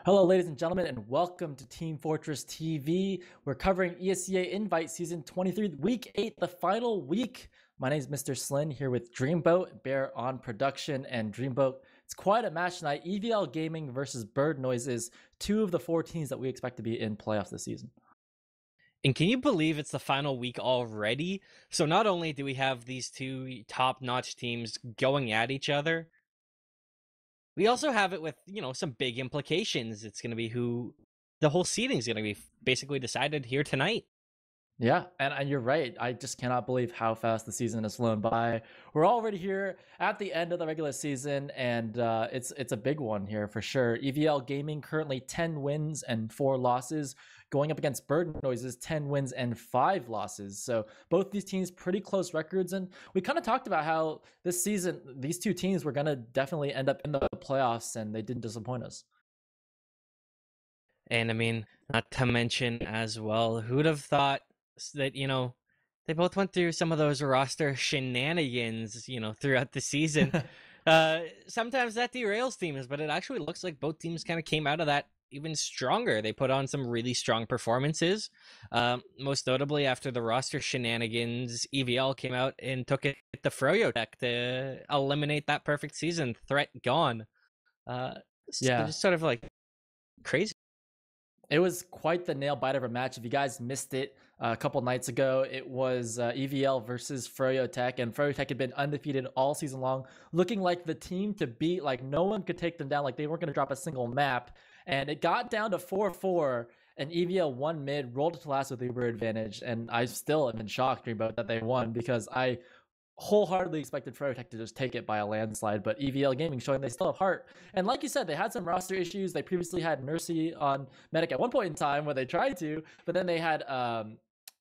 Hello, ladies and gentlemen, and welcome to Team Fortress TV. We're covering ESEA-Invite Season 23, Week 8, the final week. My name is Mr. Slin, here with Dreamboat, Bear on production, and Dreamboat. It's quite a match tonight. EVL Gaming versus Bird Noises, two of the four teams that we expect to be in playoffs this season. And can you believe it's the final week already? So not only do we have these two top-notch teams going at each other, we also have it with, some big implications. It's going to be who the whole seeding is going to be basically decided here tonight. Yeah, and you're right. I just cannot believe how fast the season has flown by. We're already here at the end of the regular season, and it's a big one here for sure. EVL Gaming currently 10 wins and 4 losses, going up against Bird Noises 10 wins and 5 losses. So both these teams pretty close records, and we kind of talked about how this season these two teams were going to definitely end up in the playoffs, and they didn't disappoint us. And I mean, not to mention as well, who'd have thought that, they both went through some of those roster shenanigans, throughout the season. Sometimes that derails teams, but it actually looks like both teams kind of came out of that even stronger. They put on some really strong performances. Most notably, after the roster shenanigans, EVL came out and took it to Froyotech to eliminate that perfect season threat gone. Yeah, just sort of like crazy. It was quite the nail biter of a match. If you guys missed it a couple nights ago, it was EVL versus Froyotech, and Froyotech had been undefeated all season long, looking like the team to beat. Like no one could take them down. Like they weren't going to drop a single map, and it got down to 4-4. And EVL won mid, rolled it to last with Uber advantage, and I still am in shock, Dreamboat, that they won because I wholeheartedly expected Froyotech to just take it by a landslide, but EVL Gaming showing they still have heart. And like you said, they had some roster issues. They previously had Mercy on Medic at one point in time where they tried to, but then they had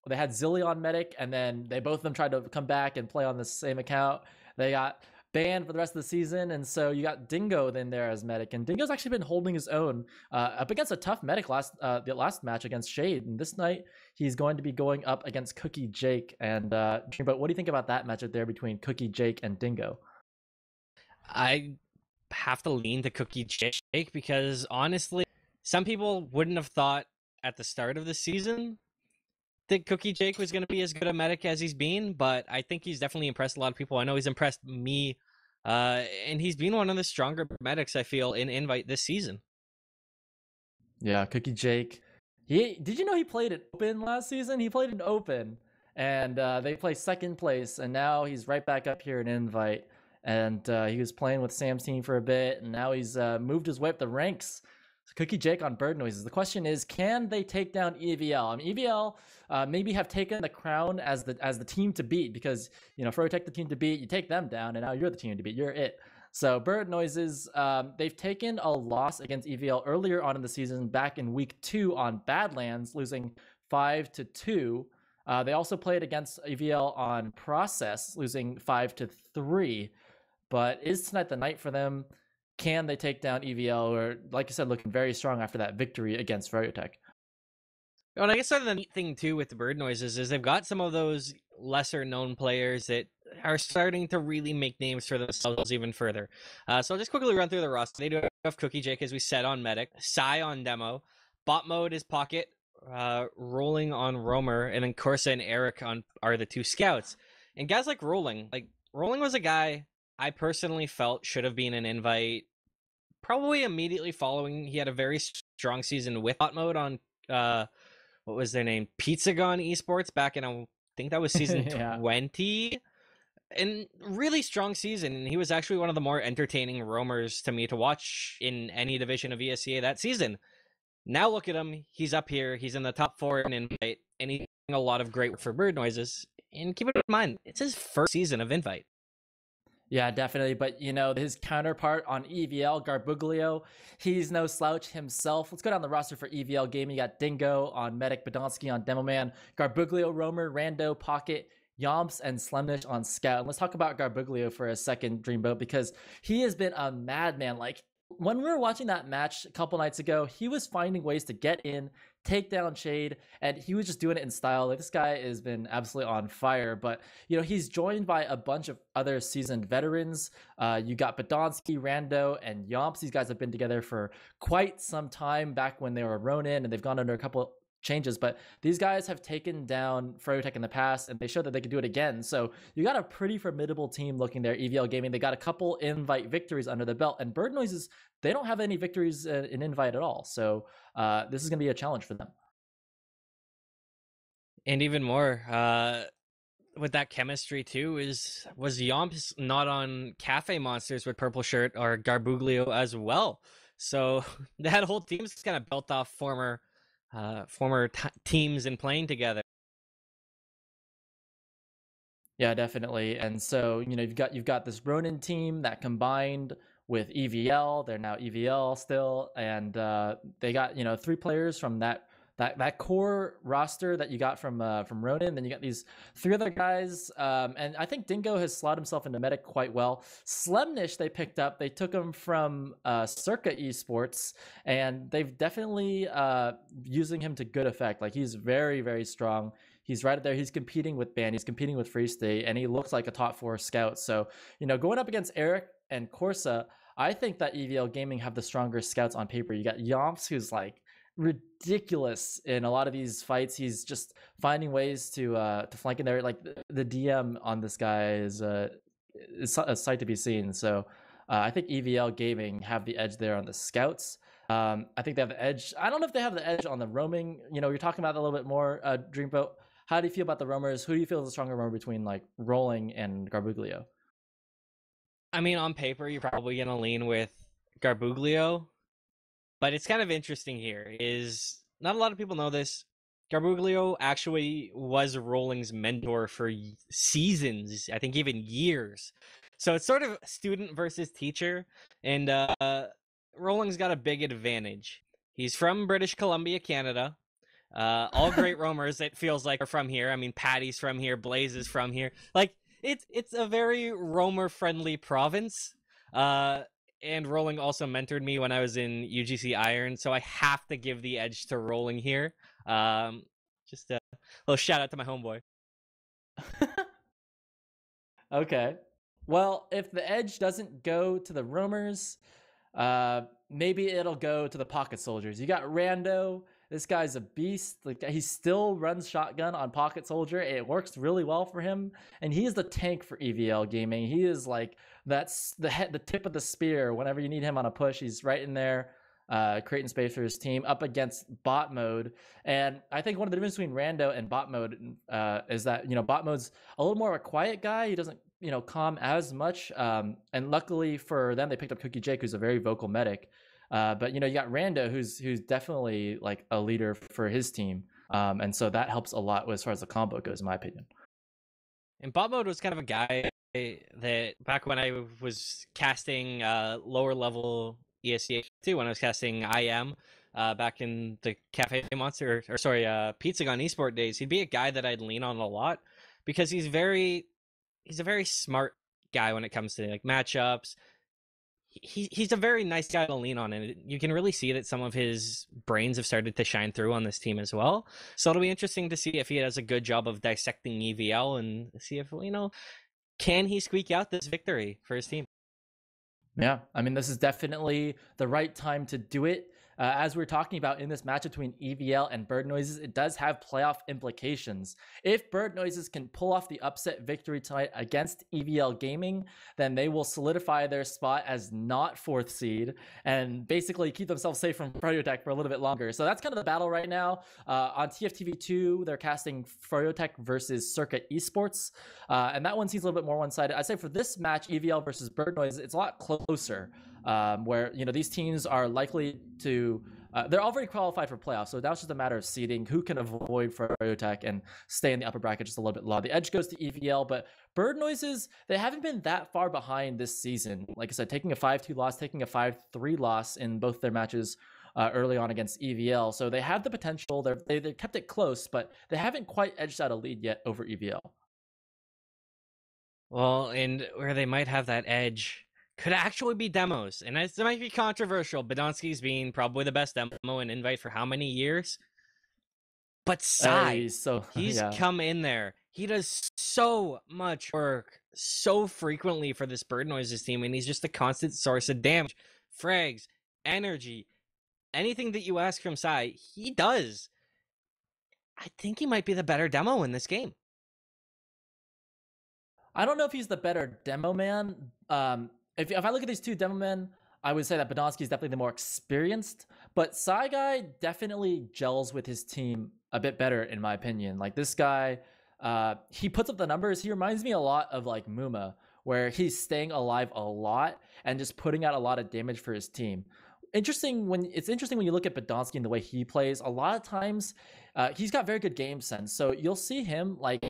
Zilly on Medic, and then both of them tried to come back and play on the same account. They got banned for the rest of the season, and so you got Dingo then there as Medic, and Dingo's actually been holding his own up against a tough Medic the last match against Shade, and this night he's going to be going up against Cookie Jake. And Dreamboat, what do you think about that matchup there between Cookie Jake and Dingo? I have to lean to Cookie Jake because honestly, some people wouldn't have thought at the start of the season that Cookie Jake was going to be as good a medic as he's been, but I think he's definitely impressed a lot of people. I know he's impressed me, and he's been one of the stronger medics, I feel, in Invite this season. Yeah, Cookie Jake. Did you know he played at Open last season? He played in Open, and they placed second place, and now he's right back up here in Invite. And he was playing with Sam's team for a bit, and now he's moved his way up the ranks. Cookie Jake on Bird Noises. The question is, can they take down EVL? I mean, EVL maybe have taken the crown as the team to beat because, Froyotech the team to beat, you take them down, and now you're the team to beat. You're it. So Bird Noises, they've taken a loss against EVL earlier on in the season, back in week 2 on Badlands, losing 5-2. They also played against EVL on Process, losing 5-3. But is tonight the night for them? Can they take down EVL, or like I said, looking very strong after that victory against Froyotech? Well, I guess sort of the neat thing too with the Bird Noises is they've got some of those lesser known players that are starting to really make names for themselves even further. So I'll just quickly run through the roster. They do have Cookie Jake, as we said, on Medic, Psy on Demo, Bot Mode is Pocket, Rolling on Roamer, and then Corsa and Eric are the 2 scouts. And guys like Rolling was a guy I personally felt should have been an Invite probably immediately following. He had a very strong season with Bot Mode on what was their name, Pizzagon Esports, back in I think that was season 20, and really strong season. And he was actually one of the more entertaining roamers to me to watch in any division of ESEA that season. Now look at him, he's up here, he's in the top 4 in Invite, and he's doing a lot of great work for Bird Noises. And keep it in mind, it's his first season of Invite. Yeah, definitely. But, his counterpart on EVL, Garbuglio, he's no slouch himself. Let's go down the roster for EVL Gaming. You got Dingo on Medic, Badonsky on Demo Man, Garbuglio, Roamer, Rando, Pocket, Yomps, and Slemnish on Scout. And let's talk about Garbuglio for a second, Dreamboat, because he has been a madman. Like when we were watching that match a couple nights ago, he was finding ways to get in, take down Shade, and he was just doing it in style. Like, this guy has been absolutely on fire. But he's joined by a bunch of other seasoned veterans. You got Podolsky, Rando, and Yomps. These guys have been together for quite some time, back when they were Ronin, and they've gone under a couple changes, but these guys have taken down Froyotech in the past, and they showed that they could do it again. So you got a pretty formidable team looking there. EVL Gaming, they got a couple invite victories under the belt, and Bird Noises, they don't have any victories in invite at all. So this is going to be a challenge for them. And even more, with that chemistry too, was Yomps not on Cafe Monsters with Purple Shirt or Garbuglio as well? So that whole team's kind of built off former teams and playing together. Yeah, definitely. And so you've got this Ronin team that combined with EVL. They're now EVL still, and they got 3 players from that core roster that you got from Ronin. Then you got these 3 other guys, and I think Dingo has slotted himself into Medic quite well. Slemnish they picked up. They took him from Circa Esports, and they've definitely using him to good effect. Like, he's very, very strong. He's right up there. He's competing with Ban. He's competing with Free State, and he looks like a top 4 scout. So, going up against Eric and Corsa, I think that EVL Gaming have the stronger scouts on paper. You got Yomps, who's like ridiculous in a lot of these fights. He's just finding ways to flank in there. Like, the DM on this guy is a sight to be seen. So I think EVL Gaming have the edge there on the scouts. I think they have the edge. I don't know if they have the edge on the roaming. You're talking about that a little bit more, Dreamboat. How do you feel about the roamers? Who do you feel is the stronger roamer between like Rolling and Garbuglio? I mean, on paper, you're probably going to lean with Garbuglio, but it's kind of interesting here. Is not a lot of people know this. Garbuglio actually was Rolling's mentor for seasons, I think even years. So it's sort of student versus teacher, and Rolling's got a big advantage. He's from British Columbia, Canada. All great roamers, it feels like, are from here. I mean, Patty's from here, Blaze is from here. Like, it's a very roamer friendly province. And Rolling also mentored me when I was in UGC Iron, so I have to give the edge to Rolling here. Just a little shout out to my homeboy. Okay. Well, if the edge doesn't go to the roamers, maybe it'll go to the pocket soldiers. You got Rando. This guy's a beast. Like, he still runs shotgun on Pocket Soldier. It works really well for him, and he is the tank for EVL Gaming. He is like, that's the tip of the spear. Whenever you need him on a push, he's right in there, creating space for his team up against bot mode. And I think one of the differences between Rando and bot mode is that bot mode's a little more of a quiet guy. He doesn't calm as much. And luckily for them, they picked up Cookie Jake, who's a very vocal medic. But you got Rando, who's definitely like a leader for his team, and so that helps a lot as far as the combo goes, in my opinion. And bot mode was kind of a guy that back when I was casting lower level ESEA-2, when I was casting IM back in the Cafe Monster, or sorry, Pizzagon Esport days, he'd be a guy that I'd lean on a lot because he's a very smart guy when it comes to like matchups. He's a very nice guy to lean on, and you can really see that some of his brains have started to shine through on this team as well. So it'll be interesting to see if he does a good job of dissecting EVL and see if, can he squeak out this victory for his team? Yeah, I mean, this is definitely the right time to do it. As we're talking about in this match between EVL and Bird Noises, it does have playoff implications. If Bird Noises can pull off the upset victory tonight against EVL Gaming, then they will solidify their spot as not 4th seed and basically keep themselves safe from Froyotech for a little bit longer. So that's kind of the battle right now. On TFTV2, they're casting Froyotech versus Circa Esports, and that one seems a little bit more one-sided. I'd say for this match, EVL versus Bird Noises, it's a lot closer. Where these teams are likely to they're already qualified for playoffs, so now it's just a matter of seeding who can avoid Froyotech and stay in the upper bracket just a little bit lower. The edge goes to EVL, but Bird Noises, they haven't been that far behind this season. Like I said, taking a 5-2 loss, taking a 5-3 loss in both their matches early on against EVL, so they have the potential. They kept it close, but they haven't quite edged out a lead yet over EVL. Well, and where they might have that edge could actually be demos. And this might be controversial. Badonsky's been probably the best demo in Invite for how many years? But Sai, he's yeah. come in there. He does so much work so frequently for this Bird Noises team, and he's just a constant source of damage, frags, energy, anything that you ask from Sai, he does. I think he might be the better demo in this game. I don't know if he's the better demo man. If I look at these two demo men, I would say that Badonsky is definitely the more experienced, but Sai Guy definitely gels with his team a bit better, in my opinion. Like this guy, he puts up the numbers. He reminds me a lot of like Muma, where he's staying alive a lot and just putting out a lot of damage for his team. It's interesting when you look at Badonsky and the way he plays. A lot of times, he's got very good game sense. So you'll see him like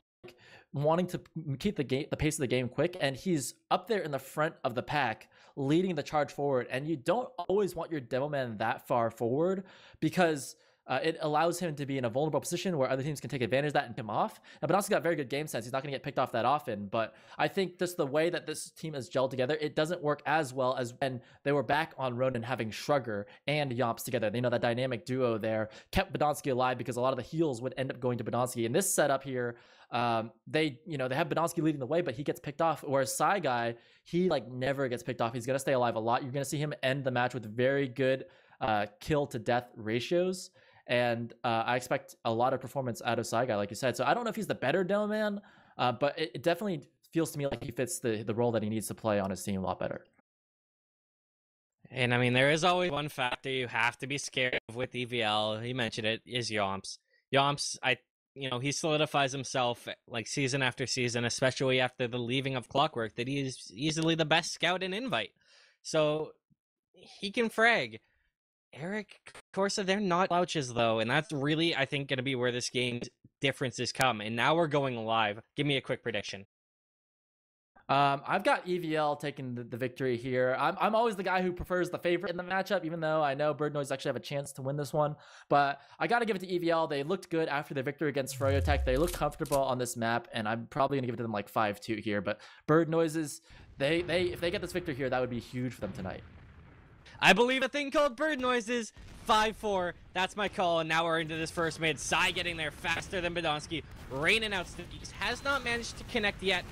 wanting to keep the pace of the game quick, and he's up there in the front of the pack leading the charge forward. And you don't always want your demo man that far forward, because it allows him to be in a vulnerable position where other teams can take advantage of that and pick him off. Now, Badonsky's got very good game sense. He's not going to get picked off that often, but I think just the way that this team is gelled together, it doesn't work as well as when they were back on Ronin having Shrugger and Yomps together. They know that dynamic duo there kept Badonsky alive, because a lot of the heals would end up going to Badonsky. In this setup here, they have Badonsky leading the way, but he gets picked off. Whereas Sai Guy, he like never gets picked off. He's going to stay alive a lot. You're going to see him end the match with very good kill to death ratios. And I expect a lot of performance out of Sai Guy, like you said. So I don't know if he's the better demo man, but it definitely feels to me like he fits the role that he needs to play on his team a lot better. And I mean, there is always one factor you have to be scared of with EVL. He mentioned it, is Yomps. Yomps, he solidifies himself like season after season, especially after the leaving of Clockwork, that he is easily the best scout in Invite. So he can frag. Eric, Corsa, they're not slouches, though, and that's really, I think, going to be where this game's differences come. And now we're going live. Give me a quick prediction. I've got EVL taking the victory here. I'm always the guy who prefers the favorite in the matchup, even though I know Bird Noise actually have a chance to win this one. But I got to give it to EVL. They looked good after the victory against Froyotech. They look comfortable on this map, and I'm probably going to give it to them like 5-2 here. But Bird Noises, if they get this victory here, that would be huge for them tonight. I believe a thing called Bird Noises. 5-4. That's my call. And now we're into this first mid. Sai getting there faster than Badonsky. Raining out stickies. Has not managed to connect yet.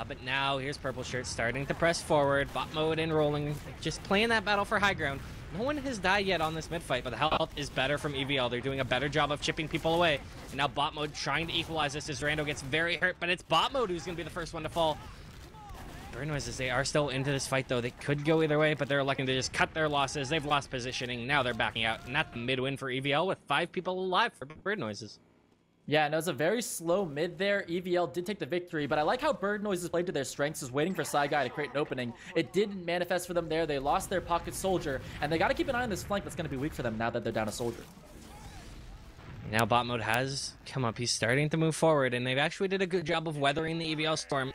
But now here's Purple Shirt starting to press forward. Bot mode and rolling. Just playing that battle for high ground. No one has died yet on this mid fight, but the health is better from EVL. They're doing a better job of chipping people away. And now bot mode trying to equalize this as Rando gets very hurt, but it's bot mode who's going to be the first one to fall. Bird Noises, they are still into this fight, though. They could go either way, but they're electing to just cut their losses. They've lost positioning. Now they're backing out. And that's the mid win for EVL with 5 people alive for Bird Noises. Yeah, and it was a very slow mid there. EVL did take the victory, but I like how Bird Noises played to their strengths, is waiting for Sai Guy to create an opening. It didn't manifest for them there. They lost their pocket soldier, and they got to keep an eye on this flank that's going to be weak for them now that they're down a soldier. Now bot mode has come up. He's starting to move forward, and they've actually did a good job of weathering the EVL storm.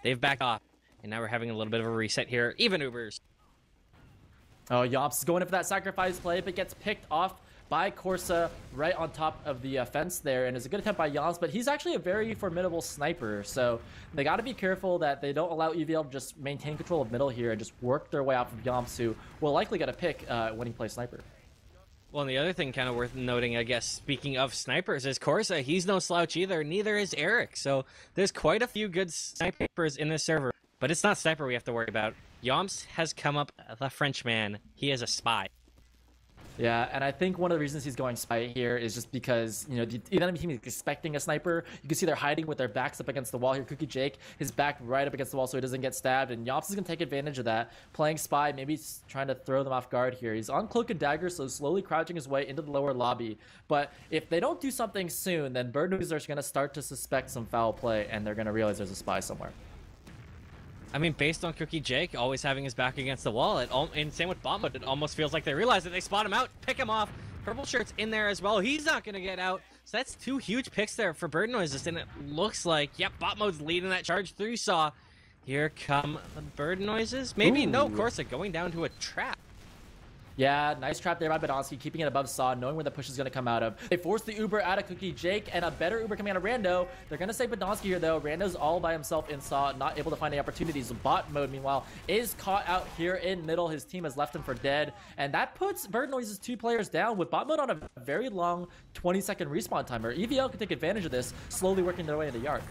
They've backed off. And now we're having a little bit of a reset here. Even Ubers. Oh, Yomps is going in for that sacrifice play, but gets picked off by Corsa right on top of the fence there. And it's a good attempt by Yomps, but he's actually a very formidable sniper. So they got to be careful that they don't allow EVL to just maintain control of middle here and just work their way off of Yomps, who will likely get a pick when he plays sniper. Well, and the other thing kind of worth noting, I guess, speaking of snipers, is Corsa. He's no slouch either. Neither is Eric. So there's quite a few good snipers in this server. But it's not sniper we have to worry about. Yomps has come up the Frenchman. He is a spy. Yeah, and I think one of the reasons he's going spy here is just because, the enemy team is expecting a sniper. You can see they're hiding with their backs up against the wall here. Cookie Jake, his back right up against the wall so he doesn't get stabbed, and Yomps is going to take advantage of that. Playing spy, maybe trying to throw them off guard here. He's on Cloak and Dagger, so slowly crouching his way into the lower lobby. But if they don't do something soon, then Bird Noises are going to start to suspect some foul play, and they're going to realize there's a spy somewhere. I mean, based on Cookie Jake always having his back against the wall, and same with Bomba, it almost feels like they realize that they spot him out, pick him off. Purple Shirt's in there as well. He's not going to get out. So that's 2 huge picks there for Bird Noises, and it looks like, yep, bot mode's leading that charge through Saw. Here come the Bird Noises. Maybe, no, Corsa going down to a trap. Yeah, nice trap there by Badonsky, keeping it above Saw, knowing where the push is going to come out of. They force the Uber out of Cookie Jake, and a better Uber coming out of Rando. They're going to say Badonsky here, though. Rando's all by himself in Saw, not able to find any opportunities. Bot mode, meanwhile, is caught out here in middle. His team has left him for dead, and that puts Bird Noise's 2 players down with bot mode on a very long 20-second respawn timer. EVL can take advantage of this, slowly working their way into Yard.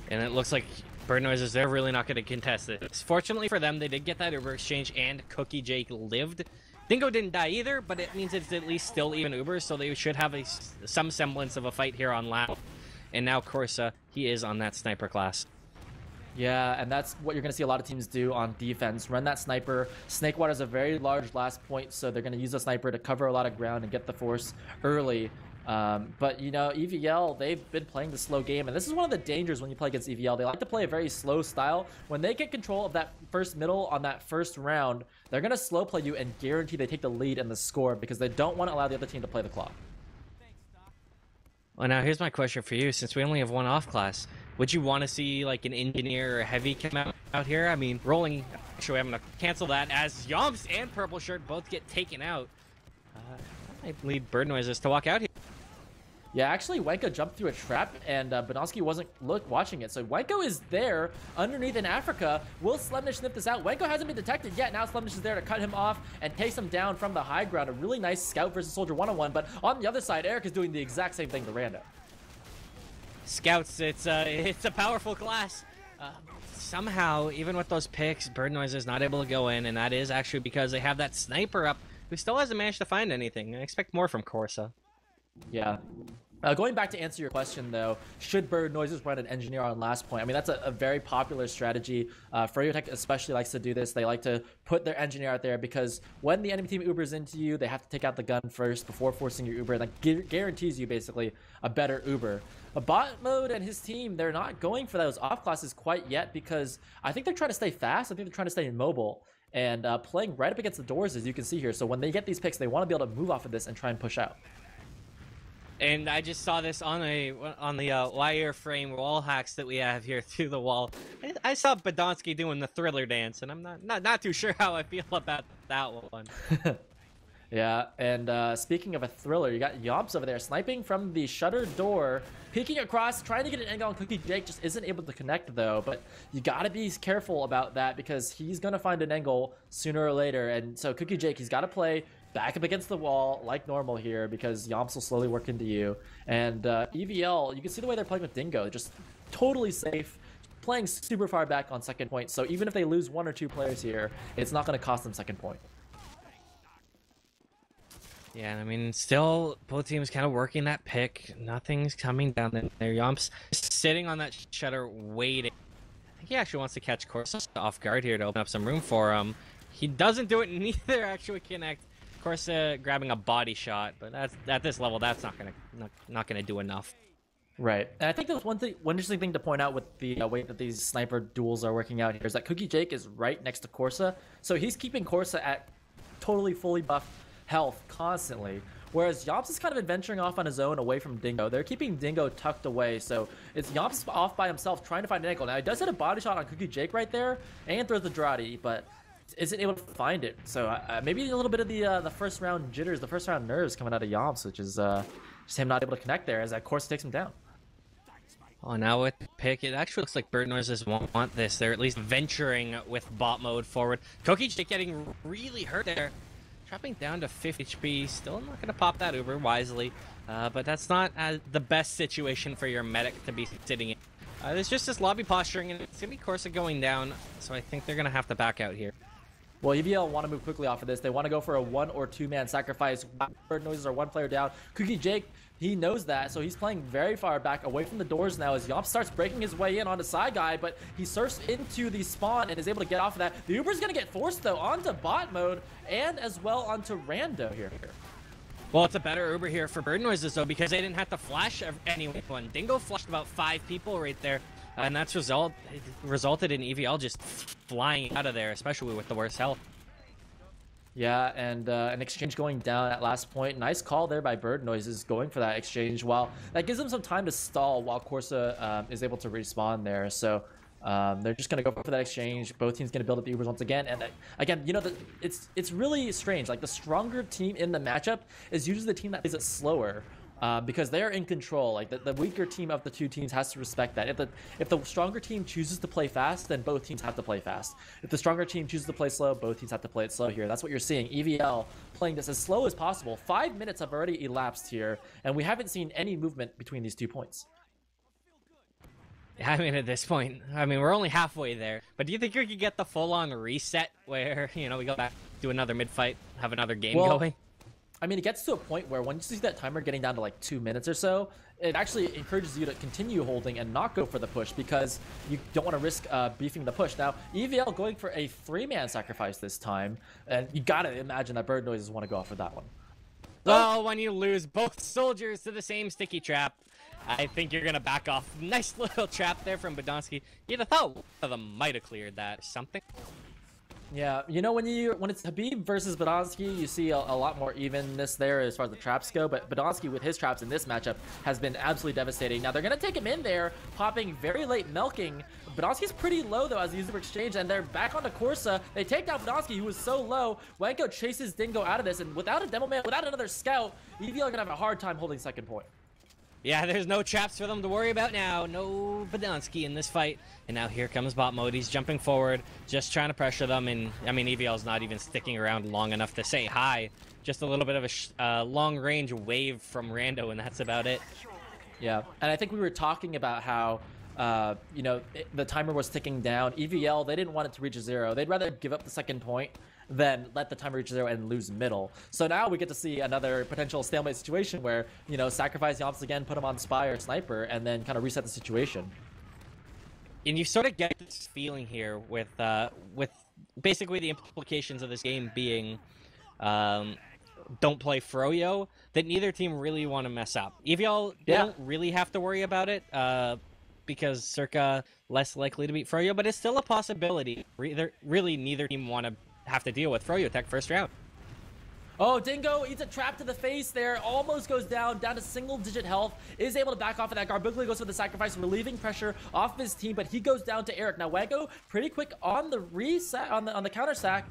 And it looks like Bird Noises, they're really not going to contest this. Fortunately for them, they did get that Uber exchange, and Cookie Jake lived. Dingo didn't die either, but it means it's at least still even Uber, so they should have some semblance of a fight here on lap. And now Corsa, he is on that sniper class. Yeah, and that's what you're going to see a lot of teams do on defense. Run that sniper. Snakewater is a very large last point, so they're going to use the sniper to cover a lot of ground and get the force early. But, you know, EVL, they've been playing the slow game, and this is one of the dangers when you play against EVL. They like to play a very slow style. When they get control of that first middle on that first round, they're going to slow play you and guarantee they take the lead in the score because they don't want to allow the other team to play the clock. Well, now here's my question for you. Since we only have one off class, would you want to see like an engineer or a heavy come out here? I mean, rolling. Actually, I'm going to cancel that as Yomps and Purple Shirt both get taken out. That might lead Bird Noises to walk out here. Yeah, actually, Wenko jumped through a trap, and Badonsky wasn't watching it. So Wenko is there underneath in Africa. Will Slemnish sniff this out? Wenko hasn't been detected yet. Now Slemnish is there to cut him off and takes him down from the high ground. A really nice scout versus soldier one-on-one. But on the other side, Eric is doing the exact same thing to Rando. Scouts, it's a powerful class. Somehow, even with those picks, Bird Noise is not able to go in, and that is actually because they have that sniper up who still hasn't managed to find anything. I expect more from Corsa. Yeah. Going back to answer your question, though, should Bird Noises run an engineer on last point? I mean, that's a very popular strategy. Froyotech especially likes to do this. They like to put their engineer out there because when the enemy team Ubers into you, they have to take out the gun first before forcing your Uber. And that guarantees you basically a better Uber. A bot mode and his team, they're not going for those off classes quite yet because I think they're trying to stay fast. I think they're trying to stay immobile and playing right up against the doors, as you can see here. So when they get these picks, they want to be able to move off of this and try and push out. And I just saw this on the wireframe wall hacks that we have here through the wall. I saw Badonsky doing the Thriller dance, and I'm not too sure how I feel about that one. Yeah, and speaking of a Thriller, you got Yomps over there sniping from the shutter door, peeking across, trying to get an angle on Cookie Jake, just isn't able to connect though. But you gotta be careful about that because he's gonna find an angle sooner or later. And so Cookie Jake, he's got to play back up against the wall like normal here because Yomps will slowly work into you. And EVL, you can see the way they're playing with Dingo, just totally safe, playing super far back on second point. So even if they lose 1 or 2 players here, it's not going to cost them second point. Yeah, I mean, still both teams kind of working that pick. Nothing's coming down there. Yomps sitting on that shutter waiting. I think he actually wants to catch Corsa off guard here to open up some room for him. He doesn't do it, neither actually connect. Corsa grabbing a body shot, but that's at this level, that's not gonna do enough. Right, and I think there's one interesting thing to point out with the way that these sniper duels are working out here is that Cookie Jake is right next to Corsa, so he's keeping Corsa at totally fully buffed health constantly, whereas Yomps is kind of adventuring off on his own away from Dingo. They're keeping Dingo tucked away, so it's Yomps off by himself trying to find an angle. Now he does hit a body shot on Cookie Jake right there and throws the Drati, but isn't able to find it. So maybe a little bit of the first round jitters, the first round nerves coming out of Yomps, which is just him not able to connect there as that course takes him down. Oh, now with the pick, it actually looks like Bird Noises want this. They're at least venturing with bot mode forward. Cookie Jake getting really hurt there. Dropping down to 50 HP. Still not going to pop that Uber wisely. But that's not the best situation for your medic to be sitting in. There's just this lobby posturing, and it's going to be Corsa going down. So I think they're going to have to back out here. Well, EVL want to move quickly off of this. They want to go for a 1 or 2 man sacrifice. Bird Noises are 1 player down. Cookie Jake, he knows that, so he's playing very far back away from the doors now as Yomp starts breaking his way in onto side guy, but he surfs into the spawn and is able to get off of that. The Uber's going to get forced, though, onto bot mode and as well onto Rando here. Well, it's a better Uber here for Bird Noises, though, because they didn't have to flash anyone. Dingo flashed about 5 people right there. And that's resulted in EVL just flying out of there, especially with the worst health. Yeah, and an exchange going down at last point. Nice call there by Bird Noises going for that exchange. While that gives them some time to stall while Corsa is able to respawn there. So They're just going to go for that exchange. Both teams going to build up the Ubers once again. And again, you know, it's really strange. Like, the stronger team in the matchup is usually the team that plays it slower. Because they're in control. Like, the weaker team of the two teams has to respect that. If the stronger team chooses to play fast, then both teams have to play fast. If the stronger team chooses to play slow, both teams have to play it slow here. That's what you're seeing. EVL playing this as slow as possible. 5 minutes have already elapsed here, and we haven't seen any movement between these 2 points. I mean, at this point, I mean, we're only halfway there. But do you think you could get the full-on reset where, you know, we go back, do another mid-fight, have another game going? I mean, it gets to a point where when you see that timer getting down to like 2 minutes or so, it actually encourages you to continue holding and not go for the push because you don't want to risk beefing the push. Now, EVL going for a 3-man sacrifice this time, and you gotta imagine that Bird Noises want to go for that one. Well, when you lose both soldiers to the same sticky trap, I think you're gonna back off. Nice little trap there from Badonsky. You'd have thought one of them might have cleared that. Something. Yeah, you know, when it's Habib versus Badonsky, you see a lot more evenness there as far as the traps go, but Badonsky with his traps in this matchup has been absolutely devastating. Now, they're going to take him in there, popping very late milking. Badonsky's pretty low, though, as the user exchange, and they're back onto Corsa. They take down Badonsky, who was so low. Wanko chases Dingo out of this, and without a demo man, without another scout, EVL are going to have a hard time holding second point. Yeah, there's no traps for them to worry about now. No Badonsky in this fight. And now here comes bot mode. He's jumping forward, just trying to pressure them. And, I mean, EVL's not even sticking around long enough to say hi. Just a little bit of a long-range wave from Rando, and that's about it. Yeah, and I think we were talking about how, you know, the timer was ticking down. EVL, they didn't want it to reach 0. They'd rather give up the second point than let the timer reach 0 and lose middle. So now we get to see another potential stalemate situation where, you know, sacrifice Yomps again, put him on Spy or Sniper, and then kind of reset the situation. And you sort of get this feeling here with basically the implications of this game being don't play Froyo, that neither team really want to mess up. EVL don't really have to worry about it because Circa less likely to beat Froyo, but it's still a possibility. Really, neither team want to have to deal with Froyo Tech first round. Oh, Dingo eats a trap to the face there, almost goes down to single-digit health, is able to back off of that. Garbugli goes for the sacrifice, relieving pressure off his team, but he goes down to Eric. Now, Wanko pretty quick on the reset, on the counter sack,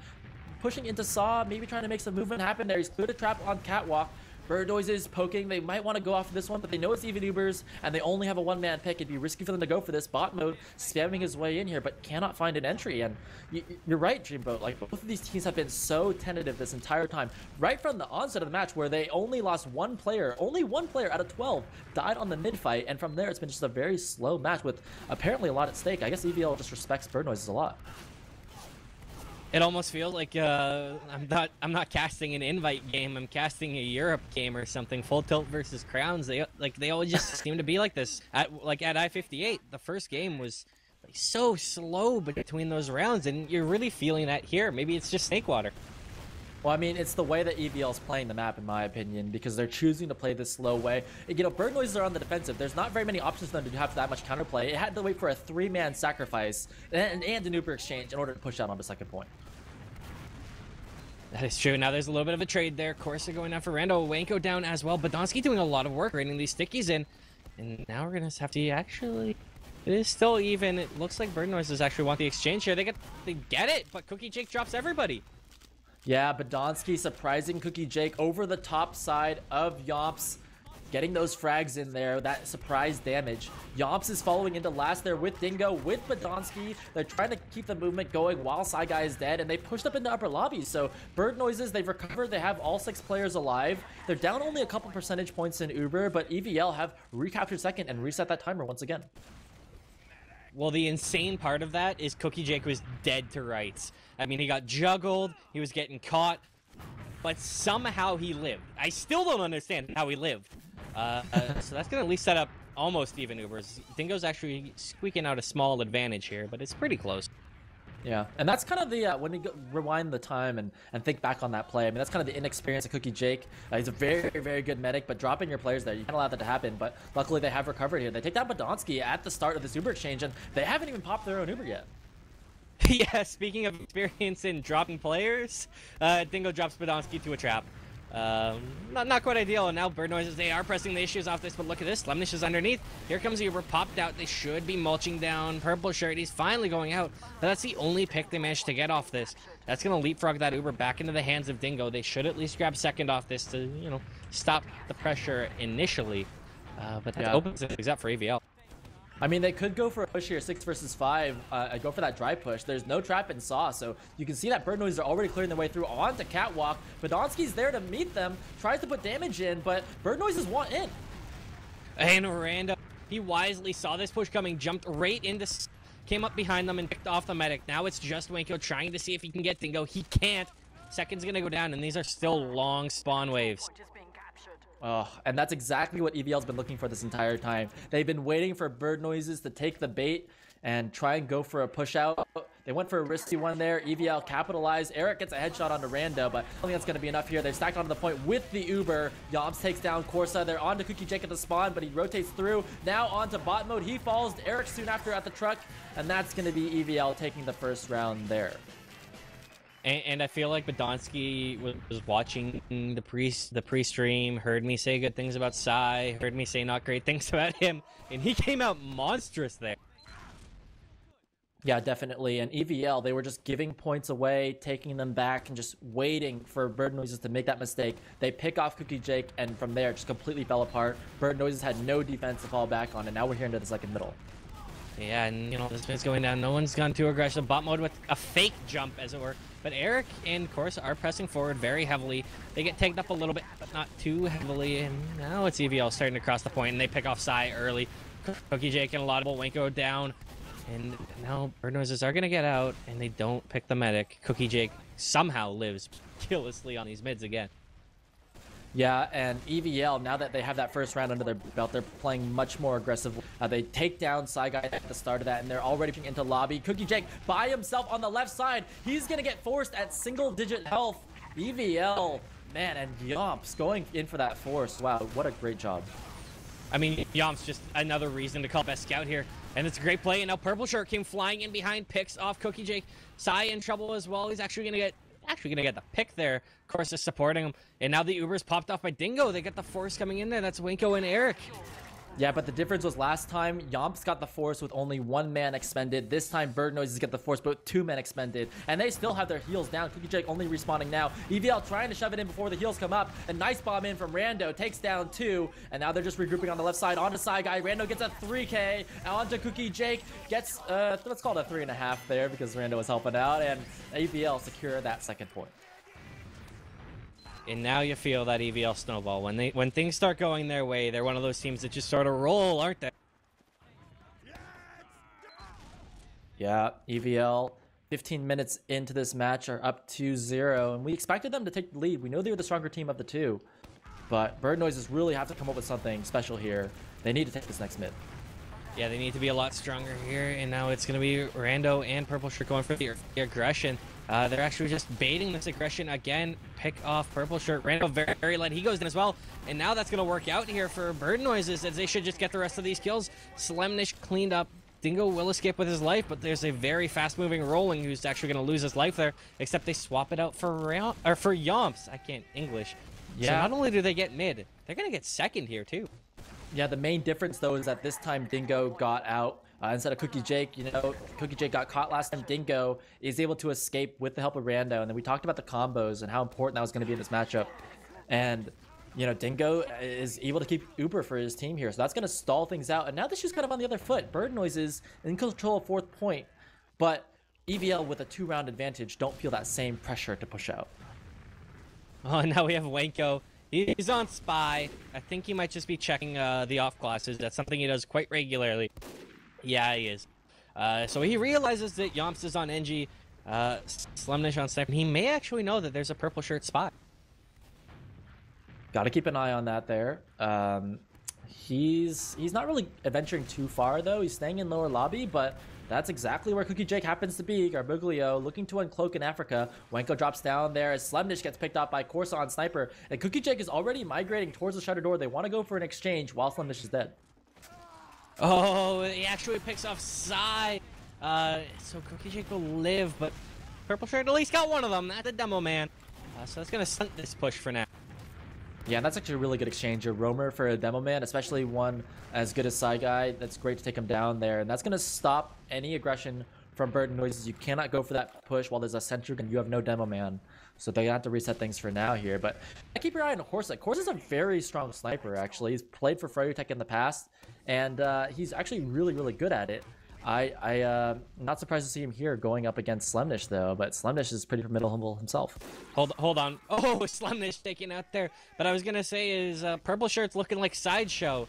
pushing into Saw, maybe trying to make some movement happen there. He's cleared a trap on Catwalk. Bird Noises poking. They might want to go off this one, but they know it's even Ubers, and they only have a one-man pick. It'd be risky for them to go for this. Bot mode spamming his way in here, but cannot find an entry. And you're right, Dreamboat. Like, both of these teams have been so tentative this entire time. Right from the onset of the match, where they only lost one player out of 12 died on the mid-fight, and from there, it's been just a very slow match with apparently a lot at stake. I guess EVL just respects Bird Noises a lot. It almost feels like I'm not casting an invite game. I'm casting a Europe game or something. Full Tilt versus Crowns. They all just seem to be like this. At I-58, the first game was like so slow between those rounds, and you're really feeling that here. Maybe it's just snake water. Well, I mean, it's the way that EVL is playing the map, in my opinion, because they're choosing to play this slow way. You know, Bird Noises are on the defensive. There's not very many options for them to have that much counterplay. It had to wait for a 3-man sacrifice and an Uber exchange in order to push out on the second point. That is true. Now there's a little bit of a trade there. Corsa going down for Rando. Wanko down as well. Badonsky doing a lot of work raiding these stickies in. And now we're going to have to actually... It is still even. It looks like Bird Noises actually want the exchange here. They get it, but Cookie Jake drops everybody. Yeah, Badonsky surprising Cookie Jake over the top side of Yomps. Getting those frags in there, that surprise damage. Yomps is following into last there with Dingo, with Badonsky. They're trying to keep the movement going while Psy Guy is dead, and they pushed up into upper lobbies. So Bird Noises, they've recovered. They have all 6 players alive. They're down only a couple percentage points in Uber, but EVL have recaptured second and reset that timer once again. Well, the insane part of that is Cookie Jake was dead to rights. I mean, he got juggled, he was getting caught, but somehow he lived. I still don't understand how he lived. So that's going to at least set up almost even Ubers. Dingo's actually squeaking out a small advantage here, but it's pretty close. Yeah, and that's kind of the, when you rewind the time and think back on that play, I mean, that's kind of the inexperience of Cookie Jake. He's a very, very good medic, but dropping your players there, you can't allow that to happen, but luckily they have recovered here. They take down Badonsky at the start of this Uber exchange, and they haven't even popped their own Uber yet. Yeah, speaking of experience in dropping players, Dingo drops Badonsky to a trap. Not quite ideal. And now Bird Noises, they are pressing the issues off this, but look at this. Slemnish is underneath. Here comes Uber, popped out. They should be mulching down. Purple Shirt, he's finally going out. But that's the only pick they managed to get off this. That's going to leapfrog that Uber back into the hands of Dingo. They should at least grab second off this to, you know, stop the pressure initially. But that opens things up for EVL. I mean, they could go for a push here, 6 versus 5, go for that dry push. There's no trap in Saw, so you can see that Bird Noises are already clearing their way through onto Catwalk. Podolsky's there to meet them, tries to put damage in, but Bird Noises want in. And Rando, he wisely saw this push coming, jumped right into, came up behind them and picked off the medic. Now it's just Wenko trying to see if he can get Dingo. He can't. Second's gonna go down, and these are still long spawn waves. Oh, and that's exactly what EVL's been looking for this entire time. They've been waiting for Bird Noises to take the bait and try and go for a push out. They went for a risky one there. EVL capitalized. Eric gets a headshot onto Rando, but I don't think that's going to be enough here. They've stacked onto the point with the Uber. Yomps takes down Corsa. They're onto Cookie Jake at the spawn, but he rotates through. Now onto bot mode. He falls. Eric soon after at the truck, and that's going to be EVL taking the first round there. And I feel like Podolsky was watching the pre-stream, heard me say good things about Sai, heard me say not great things about him, and he came out monstrous there. Yeah, definitely. And EVL, they were just giving points away, taking them back, and just waiting for Bird Noises to make that mistake. They pick off Cookie Jake, and from there, it just completely fell apart. Bird Noises had no defense to fall back on, and now we're here into the second middle. Yeah, and you know, this bit's going down. No one's gone too aggressive. Bot mode with a fake jump, as it were. But Eric and Corsa are pressing forward very heavily. They get tagged up a little bit, but not too heavily. And now it's EVL starting to cross the point, and they pick off Sai early. Cookie Jake and a laudable Wenko down. And now Bird Noises are going to get out, and they don't pick the medic. Cookie Jake somehow lives killlessly on these mids again. Yeah, and EVL, now that they have that first round under their belt, they're playing much more aggressive. They take down Psy Guy at the start of that, and they're already into lobby. Cookie Jake by himself on the left side. He's going to get forced at single-digit health. EVL, man, and Yomps going in for that force. Wow, what a great job. I mean, Yomps just another reason to call best scout here. And it's a great play, and now Purple Shirt came flying in behind, picks off Cookie Jake. Psy in trouble as well. He's actually going to get the pick there. Of course, is supporting him. And now the Uber's popped off by Dingo. They got the force coming in there. That's Wenko and Eric. Yeah, but the difference was last time, Yomps got the force with only 1 man expended. This time, Bird Noises get the force, but 2 men expended. And they still have their heals down. Cookie Jake only respawning now. EVL trying to shove it in before the heals come up. A nice bomb in from Rando. Takes down 2. And now they're just regrouping on the left side. Onto Psy Guy. Rando gets a 3K. Onto Cookie Jake. Gets, let's call it a 3.5 there because Rando was helping out. And EVL secure that second point. And now you feel that EVL snowball. When things start going their way, they're one of those teams that just sort of roll, aren't they? Yeah, EVL, 15 minutes into this match, are up 2-0, and we expected them to take the lead. We know they were the stronger team of the two, but Bird Noises really have to come up with something special here. They need to take this next mid. Yeah, they need to be a lot stronger here, and now it's going to be Rando and Purple Shirt going for the aggression. They're actually just baiting this aggression again. Pick off Purple Shirt. Rando very light. He goes in as well. And now that's going to work out here for Bird Noises, as they should just get the rest of these kills. Slemnish cleaned up. Dingo will escape with his life, but there's a very fast-moving Rolling who's actually going to lose his life there, except they swap it out for Yomps. I can't English. Yeah. So not only do they get mid, they're going to get second here, too. Yeah, the main difference, though, is that this time Dingo got out. Instead of Cookie Jake, you know, Cookie Jake got caught last time. Dingo is able to escape with the help of Rando. And then we talked about the combos and how important that was going to be in this matchup. And, you know, Dingo is able to keep Uber for his team here. So that's going to stall things out. And now this is kind of on the other foot. Bird Noises in control of 4th point. But EVL with a 2-round advantage don't feel that same pressure to push out. Oh, now we have Wenko. He's on Spy. I think he might just be checking the off classes. That's something he does quite regularly. Yeah, he is. So he realizes that Yomps is on NG, Slemnish on Sniper. He may actually know that there's a Purple Shirt spot. Got to keep an eye on that there. He's not really adventuring too far, though. He's staying in lower lobby, but that's exactly where Cookie Jake happens to be. Garbuglio looking to uncloak in Africa. Wenko drops down there as Slemnish gets picked up by Corsa on Sniper. And Cookie Jake is already migrating towards the shutter door. They want to go for an exchange while Slemnish is dead. Oh, he actually picks off Psy. So Cookie Jake will live, but Purple Shirt at least got one of them. That's a demo man. So that's going to stunt this push for now. Yeah, and that's actually a really good exchange. A roamer for a demo man, especially one as good as Psy Guy. That's great to take him down there. And that's going to stop any aggression from Bird Noises. You cannot go for that push while there's a sentry and you have no demo man. So they have to reset things for now here. But keep your eye on Horsa. Horsa's a very strong sniper, actually. He's played for Freyotech in the past, and he's actually really, really good at it. I'm not surprised to see him here going up against Slemnish, though. But Slemnish is pretty formidable himself. Hold on. Oh, Slemnish taken out there. But I was going to say is Purple Shirt's looking like Sideshow.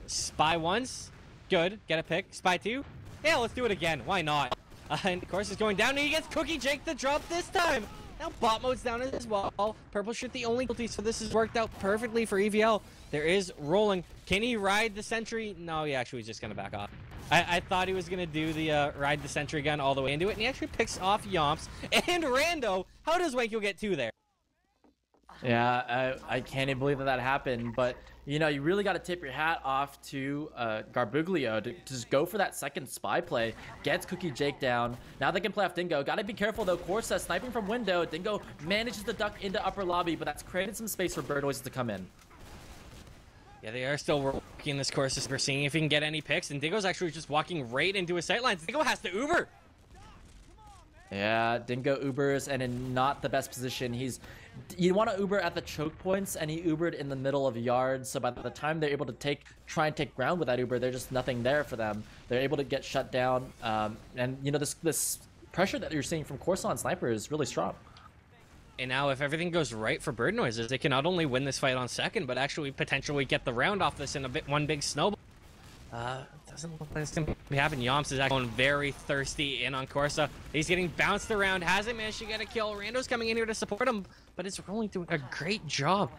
Spy once. Good. Get a pick. Spy two. Yeah, let's do it again. Why not? And of course, it's going down, and he gets Cookie Jake the drop this time. Now bot mode's down as well. Purple Shirt the only guilty, so this has worked out perfectly for EVL. There is rolling. Can he ride the sentry? No, he actually was just going to back off. I thought he was going to do the ride the sentry gun all the way into it, and he actually picks off Yomps and Rando. How does Wanko get two there? Yeah, I can't even believe that happened, but you know, you really got to tip your hat off to Garbuglio to just go for that second spy play. Gets Cookie Jake down. Now they can play off Dingo. Got to be careful though. Corsa sniping from window. Dingo manages to duck into upper lobby, but that's created some space for Bird Noises to come in. Yeah, they are still working this course. We're seeing if he can get any picks, and Dingo's actually just walking right into his sightlines. Dingo has to Uber. Yeah, Dingo Ubers and in not the best position. You want to Uber at the choke points, and he Ubered in the middle of yards. So by the time they're able to try and take ground with that Uber, there's just nothing there for them. They're able to get shut down, and you know this pressure that you're seeing from Corsa Sniper is really strong. And now, if everything goes right for Bird Noises, they can not only win this fight on second, but actually potentially get the round off this in one big snowball. Doesn't look like it's going to be happening. Yomps is actually going very thirsty in on Corsa. He's getting bounced around, hasn't managed to get a kill. Rando's coming in here to support him, but it's really doing a great job.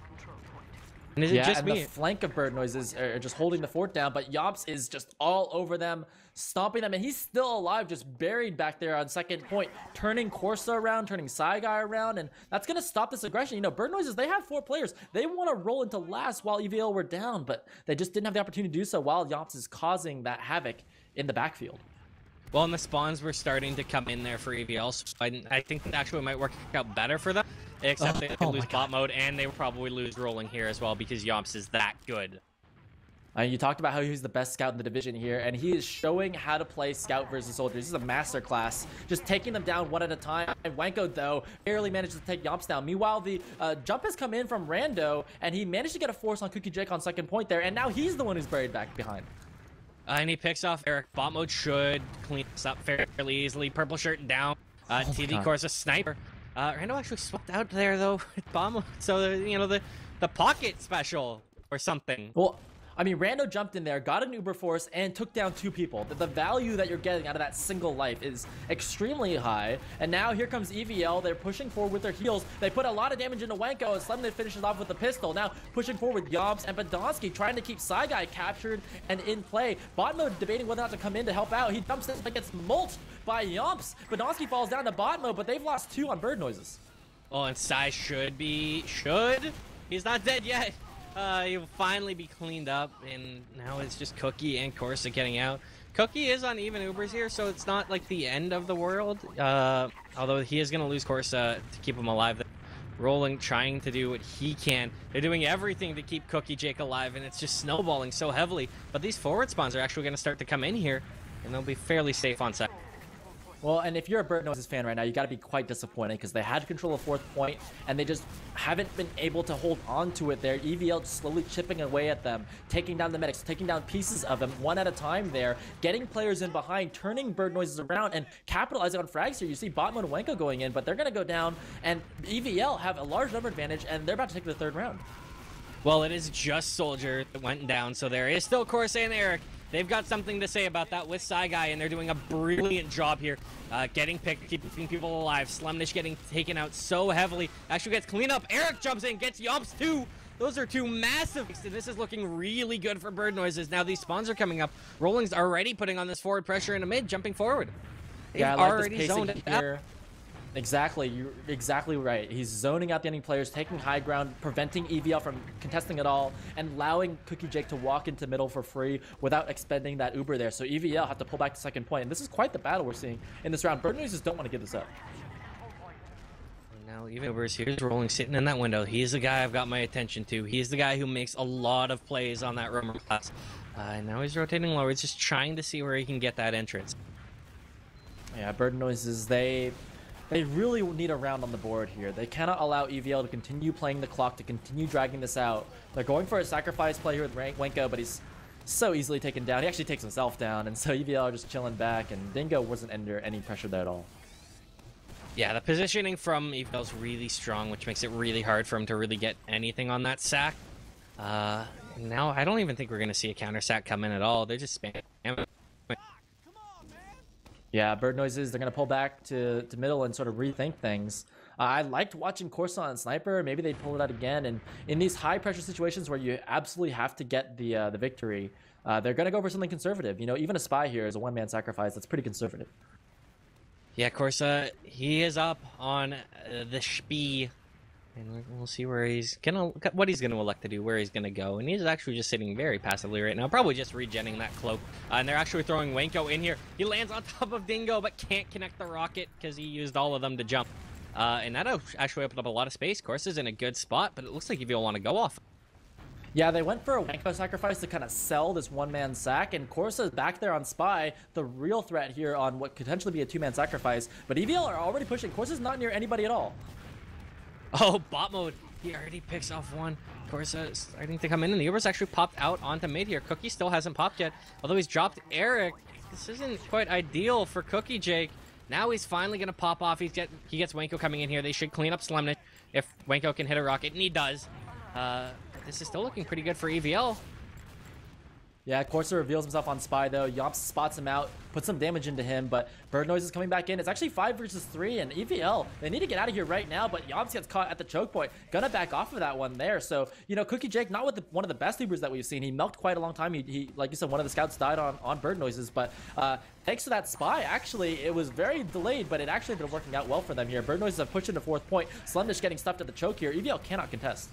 And is it just me? The flank of Bird Noises are just holding the fort down, but Yomps is just all over them, stomping them, and he's still alive, just buried back there on second point, turning Corsa around, turning Psy Guy around, and that's going to stop this aggression. You know, Bird Noises, they have 4 players. They want to roll into last while EVL were down, but they just didn't have the opportunity to do so while Yomps is causing that havoc in the backfield. Well, and the spawns were starting to come in there for EVL, so I think that actually might work out better for them. Except they lose bot mode, and they will probably lose rolling here as well because Yomps is that good. You talked about how he's the best scout in the division here, and he is showing how to play scout versus soldiers. This is a master class, just taking them down one at a time. Wanko, though, barely manages to take Yomps down. Meanwhile, the jump has come in from Rando, and he managed to get a force on Cookie Jake on second point there, and now he's the one who's buried back behind. And he picks off Eric. Bot mode should clean this up fairly easily. Purple Shirt down. TV Corsa Sniper. Rando actually swapped out there, though, with bomb. So, you know, the pocket special or something. Well, I mean, Rando jumped in there, got an Uber Force, and took down 2 people. The value that you're getting out of that single life is extremely high. And now here comes EVL. They're pushing forward with their heals. They put a lot of damage into Wanko, and Slemnish finishes off with the pistol. Now pushing forward with Yomps and Badonsky, trying to keep Psy Guy captured and in play. Bot mode debating whether or not to come in to help out. He jumps in but gets mulched by Yomps. Badonsky falls down to bot mode, but they've lost 2 on Bird Noises. Oh, and Psy should. He's not dead yet. He'll finally be cleaned up, and now it's just Cookie and Corsa getting out. Cookie is on even Ubers here, so it's not like the end of the world. Although he is going to lose Corsa to keep him alive. Rolling, trying to do what he can. They're doing everything to keep Cookie Jake alive, and it's just snowballing so heavily. But these forward spawns are actually going to start to come in here, and they'll be fairly safe on second. Well, and if you're a Bird Noises fan right now, you got to be quite disappointed because they had control of 4th point, and they just haven't been able to hold on to it there. EVL slowly chipping away at them, taking down the medics, taking down pieces of them one at a time there, getting players in behind, turning Bird Noises around, and capitalizing on frags here. You see Botman and Wanko going in, but they're going to go down, and EVL have a large number advantage, and they're about to take the 3rd round. Well, it is just Soldier that went down, so there is still Corsa and Eric. They've got something to say about that with Psy Guy, and they're doing a brilliant job here. Getting picked, keeping people alive. Slemnish getting taken out so heavily. Actually gets clean up. Eric jumps in, gets Yomps too. Those are 2 massive. This is looking really good for Bird Noises. Now these spawns are coming up. Rolling's already putting on this forward pressure in a mid, jumping forward. They've already zoned it here. Exactly, you're exactly right. He's zoning out the ending players, taking high ground, preventing EVL from contesting it all, and allowing Cookie Jake to walk into middle for free without expending that Uber there. So EVL have to pull back to second point, and this is quite the battle we're seeing in this round. Bird Noises don't want to give this up. Now even here's Rolling sitting in that window. He's the guy I've got my attention to. He's the guy who makes a lot of plays on that roamer class. And now he's rotating lower. He's just trying to see where he can get that entrance. Yeah, Bird Noises, they really need a round on the board here. They cannot allow EVL to continue playing the clock, to continue dragging this out. They're going for a sacrifice play here with Wenko, but he's so easily taken down. He actually takes himself down, and so EVL are just chilling back, and Dingo wasn't under any pressure there at all. Yeah, the positioning from EVL's really strong, which makes it really hard for him to really get anything on that sack. Now, I don't even think we're going to see a counter sack come in at all. They're just spamming. Yeah, Bird Noises, they're going to pull back to middle and sort of rethink things. I liked watching Corsa and Sniper. Maybe they pull it out again. And in these high-pressure situations where you absolutely have to get the victory, they're going to go for something conservative. You know, even a Spy here is a one-man sacrifice. That's pretty conservative. Yeah, Corsa, he is up on the Spee. And we'll see where what he's gonna elect to do, where he's gonna go. And he's actually just sitting very passively right now, probably just regenning that cloak. And they're actually throwing Wenko in here. He lands on top of Dingo, but can't connect the rocket because he used all of them to jump. And that actually opened up a lot of space. Corsa's in a good spot, but it looks like EVL want to go off. Yeah, they went for a Wenko sacrifice to kind of sell this one-man sack, and Corsa's back there on Spy, the real threat here on what could potentially be a two-man sacrifice. But EVL are already pushing. Corsa's not near anybody at all. Oh, bot mode. He already picks off one. Corsa starting to come in, and the Uber's actually popped out onto mid here. Cookie still hasn't popped yet, although he's dropped Eric. This isn't quite ideal for Cookie Jake. Now he's finally going to pop off. He gets Wenko coming in here. They should clean up Slimness if Wenko can hit a rocket, and he does. This is still looking pretty good for EVL. Yeah, Corsa reveals himself on Spy, though. Yomps spots him out, puts some damage into him, but Bird Noise is coming back in. It's actually 5 versus 3, and EVL, they need to get out of here right now, but Yomps gets caught at the choke point. Gonna back off of that one there. So, you know, Cookie Jake, not with one of the best Ubers that we've seen. He milked quite a long time. He like you said, one of the scouts died on Bird Noises, but thanks to that Spy, actually, it was very delayed, but it actually ended up working out well for them here. Bird Noises have pushed into 4th point. Slimnish getting stuffed at the choke here. EVL cannot contest.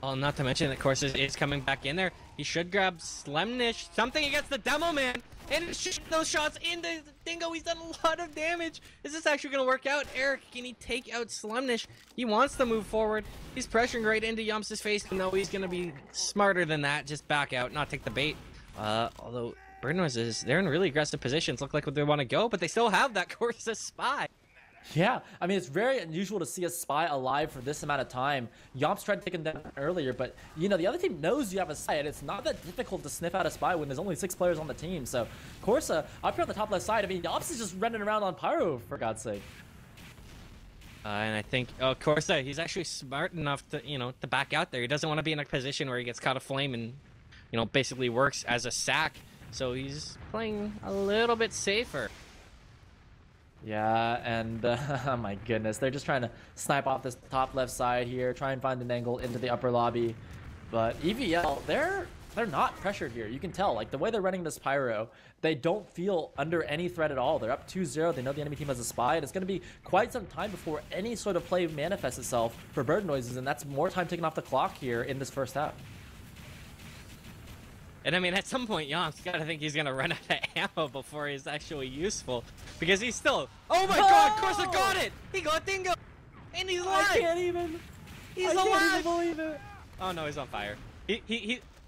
Oh, not to mention that Corsa is coming back in there. He should grab Slemnish. Something against the Demo Man. And shoot those shots into Dingo. He's done a lot of damage. Is this actually going to work out? Eric, can he take out Slemnish? He wants to move forward. He's pressuring right into Yumps' face. No, he's going to be smarter than that. Just back out, not take the bait. Although Bird Noise they're in really aggressive positions. Look like they want to go, but they still have that Corsa Spy. Yeah, I mean, it's very unusual to see a Spy alive for this amount of time. Yomps tried to take him down earlier, but, you know, the other team knows you have a Spy, and it's not that difficult to sniff out a Spy when there's only 6 players on the team. So, Corsa, up here on the top left side, I mean, Yomps is just running around on Pyro, for God's sake. And I think, Corsa, he's actually smart enough to, you know, to back out there. He doesn't want to be in a position where he gets caught aflame and, you know, basically works as a sack. So he's playing a little bit safer. Yeah, and oh my goodness, they're just trying to snipe off this top left side here, try and find an angle into the upper lobby. But EVL, they're not pressured here. You can tell, like, the way they're running this Pyro, they don't feel under any threat at all. They're up 2-0. They know the enemy team has a Spy, and it's going to be quite some time before any sort of play manifests itself for Bird Noises, and that's more time taken off the clock here in this first half. And I mean, at some point, Yomps gotta think he's gonna run out of ammo before he's actually useful. Because he's still... Oh my god, Corsa got it! He got Dingo! And he's alive! I can't even... He's alive! I can't even believe it! Oh no, he's on fire.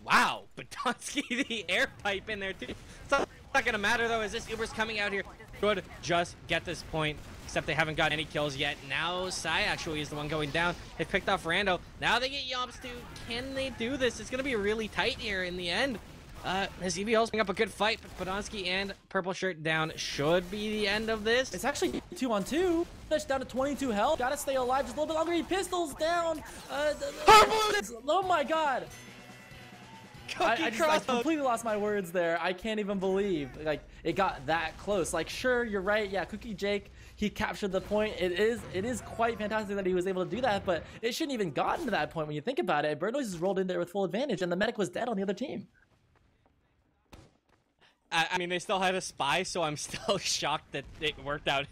Wow! Badonsky, the air pipe in there too. It's not gonna matter though, as this Uber's coming out here. Could just get this point. Except they haven't got any kills yet. Now Sai actually is the one going down. They picked off Rando. Now they get Yomps too. Can they do this? It's going to be really tight here in the end. As EVL's bringing up a good fight, but Podonsky and Purple Shirt down should be the end of this. It's actually 2-on-2. That's down to 22 health. Gotta stay alive just a little bit longer. He pistols down. Oh my god. I completely lost my words there. I can't even believe, like, it got that close. Like, sure, you're right. Yeah, Cookie Jake, he captured the point. It is quite fantastic that he was able to do that, but it shouldn't even gotten to that point when you think about it. Bird Noise is rolled in there with full advantage, and the medic was dead on the other team. I mean, they still had a Spy, so I'm still shocked that it worked out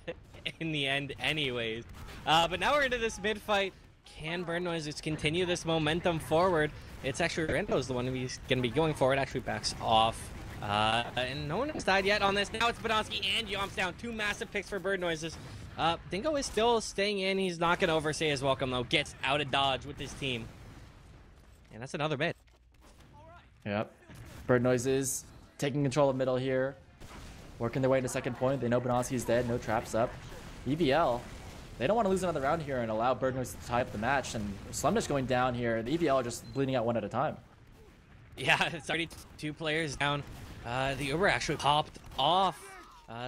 in the end anyways. But now we're into this mid-fight. Can Bird Noises continue this momentum forward? It's actually Rendo's the one who's going to be going forward. Actually backs off. And no one has died yet on this. Now it's Podonsky and Yomps down. 2 massive picks for Bird Noises. Dingo is still staying in. He's not going to overstay his welcome, though. Gets out of dodge with his team. And that's another mid. Yep. Bird Noises taking control of middle here. Working their way to second point. They know Bonoski's dead. No traps up. EVL, they don't want to lose another round here and allow Bird Noises to tie up the match. And Slumdish going down here. The EVL are just bleeding out one at a time. Yeah, it's already 2 players down. The Uber actually popped off.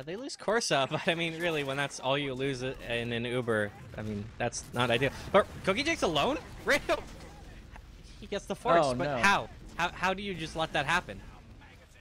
They lose Corsa, but I mean, really, when that's all you lose in an Uber, I mean, that's not ideal. But Cookie Jake's alone? Random. He gets the force, Oh, but no. How do you just let that happen?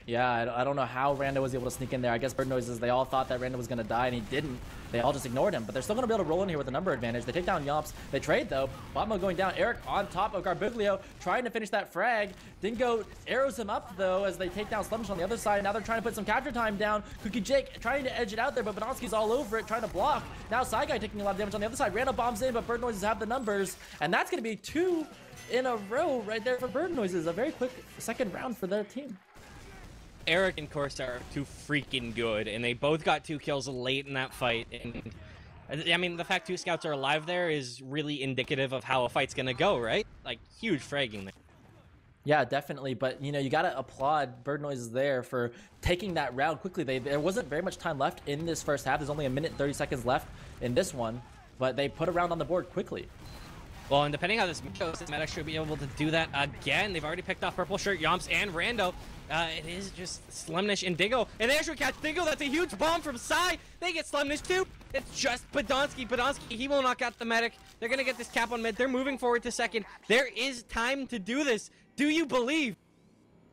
Yeah, I don't know how Rando was able to sneak in there. I guess Bird Noises, they all thought that Rando was going to die, and he didn't. They all just ignored him, but they're still going to be able to roll in here with a number advantage. They take down Yomps. They trade, though. Botmo going down. Eric on top of Garbuglio, trying to finish that frag. Dingo arrows him up, though, as they take down Slumdish on the other side. Now they're trying to put some capture time down. Cookie Jake trying to edge it out there, but Bonoski's all over it, trying to block. Now Saigai taking a lot of damage on the other side. Rando bombs in, but Bird Noises have the numbers, and that's going to be 2 in a row right there for Bird Noises. A very quick second round for their team. Eric and Corsa are too freaking good, and they both got 2 kills late in that fight. And I mean, the fact 2 scouts are alive there is really indicative of how a fight's gonna go, right? Like, huge fragging there. Yeah, definitely. But, you know, you got to applaud Bird Noises there for taking that round quickly. There wasn't very much time left in this first half. There's only a minute and 30 seconds left in this one, but they put a round on the board quickly. Well, and depending on how this goes, this might actually be able to do that again. They've already picked off Purple Shirt, Yomps, and Rando. It is just Slumnish and Dingo. And they actually catch Dingo. That's a huge bomb from Sai. They get Slumnish too. It's just Podonsky. Podonsky, he will knock out the medic. They're going to get this cap on mid. They're moving forward to second. There is time to do this. Do you believe?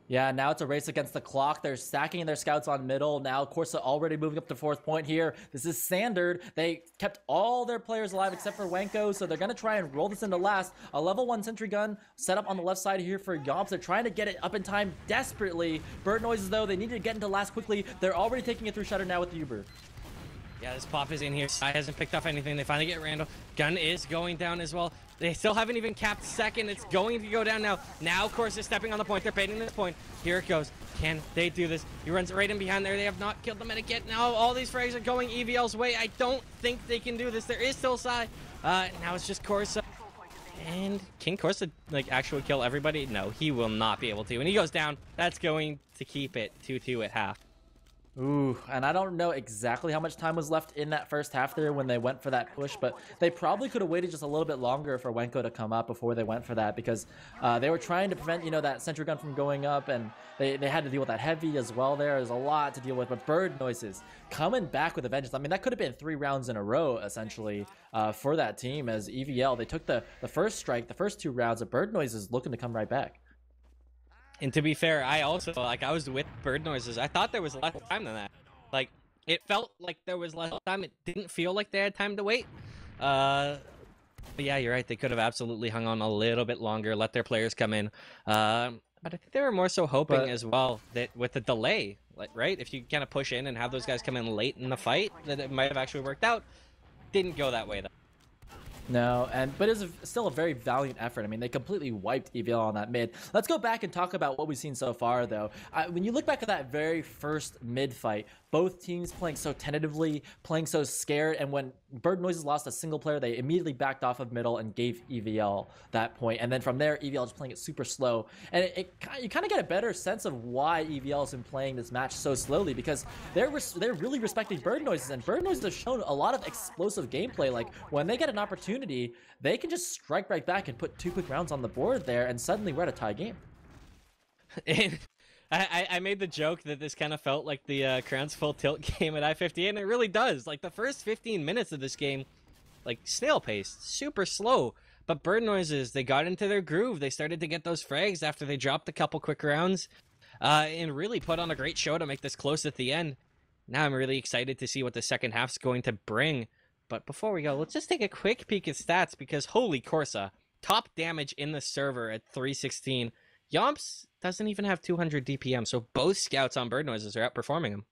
Yeah, now it's a race against the clock. They're stacking their scouts on middle. Now Corsa already moving up to 4th point here. This is standard. They kept all their players alive except for Wenko, so they're going to try and roll this into last. A level 1 sentry gun set up on the left side here for Yomps. They're trying to get it up in time desperately. Bird Noises, though, they need to get into last quickly. They're already taking it through Shutter now with the Uber. Yeah, this pop is in here. Sai hasn't picked off anything. They finally get Randall. Gun is going down as well. They still haven't even capped second. It's going to go down now. Now, of course, is stepping on the point. They're baiting this point. Here it goes. Can they do this? He runs right in behind there. They have not killed the medic yet. Now all these frags are going EVL's way. I don't think they can do this. There is still Sai. Now it's just Corsa. And can Corsa, like, actually kill everybody? No, he will not be able to. And he goes down. That's going to keep it 2-2 at half. Ooh, and I don't know exactly how much time was left in that first half there when they went for that push, but they probably could have waited just a little bit longer for Wenko to come up before they went for that, because they were trying to prevent, you know, that sentry gun from going up, and they had to deal with that heavy as well there. There's a lot to deal with, but Bird Noises coming back with a vengeance. I mean, that could have been 3 rounds in a row, essentially, for that team, as EVL, they took the first strike, the first 2 rounds, of Bird Noises looking to come right back. And to be fair, I also, like, I was with Bird Noises. I thought there was less time than that. Like, it felt like there was less time. It didn't feel like they had time to wait. But yeah, you're right. They could have absolutely hung on a little bit longer, let their players come in. But I think they were more so hoping as well that with the delay, like, right? If you kind of push in and have those guys come in late in the fight, that it might have actually worked out. Didn't go that way, though. No, but it was still a very valiant effort. I mean, they completely wiped EVL on that mid. Let's go back and talk about what we've seen so far, though. When you look back at that very first mid fight, both teams playing so tentatively, playing so scared, and when Bird Noises lost a single player, they immediately backed off of middle and gave EVL that point. And then from there, EVL just playing it super slow. And you kind of get a better sense of why EVL has been playing this match so slowly, because they're really respecting Bird Noises, and Bird Noises have shown a lot of explosive gameplay. Like, when they get an opportunity, they can just strike right back and put 2 quick rounds on the board there, and suddenly we're at a tie game. And I made the joke that this kind of felt like the Crowns Full Tilt game at I-50, and it really does. Like, the first 15 minutes of this game, like, snail-paced, super slow. But Bird Noises, they got into their groove. They started to get those frags after they dropped a couple quick rounds, and really put on a great show to make this close at the end. Now I'm really excited to see what the second half's going to bring. But before we go, let's just take a quick peek at stats, because holy Corsa, top damage in the server at 316. Yomps doesn't even have 200 DPM, so both scouts on Bird Noises are outperforming him.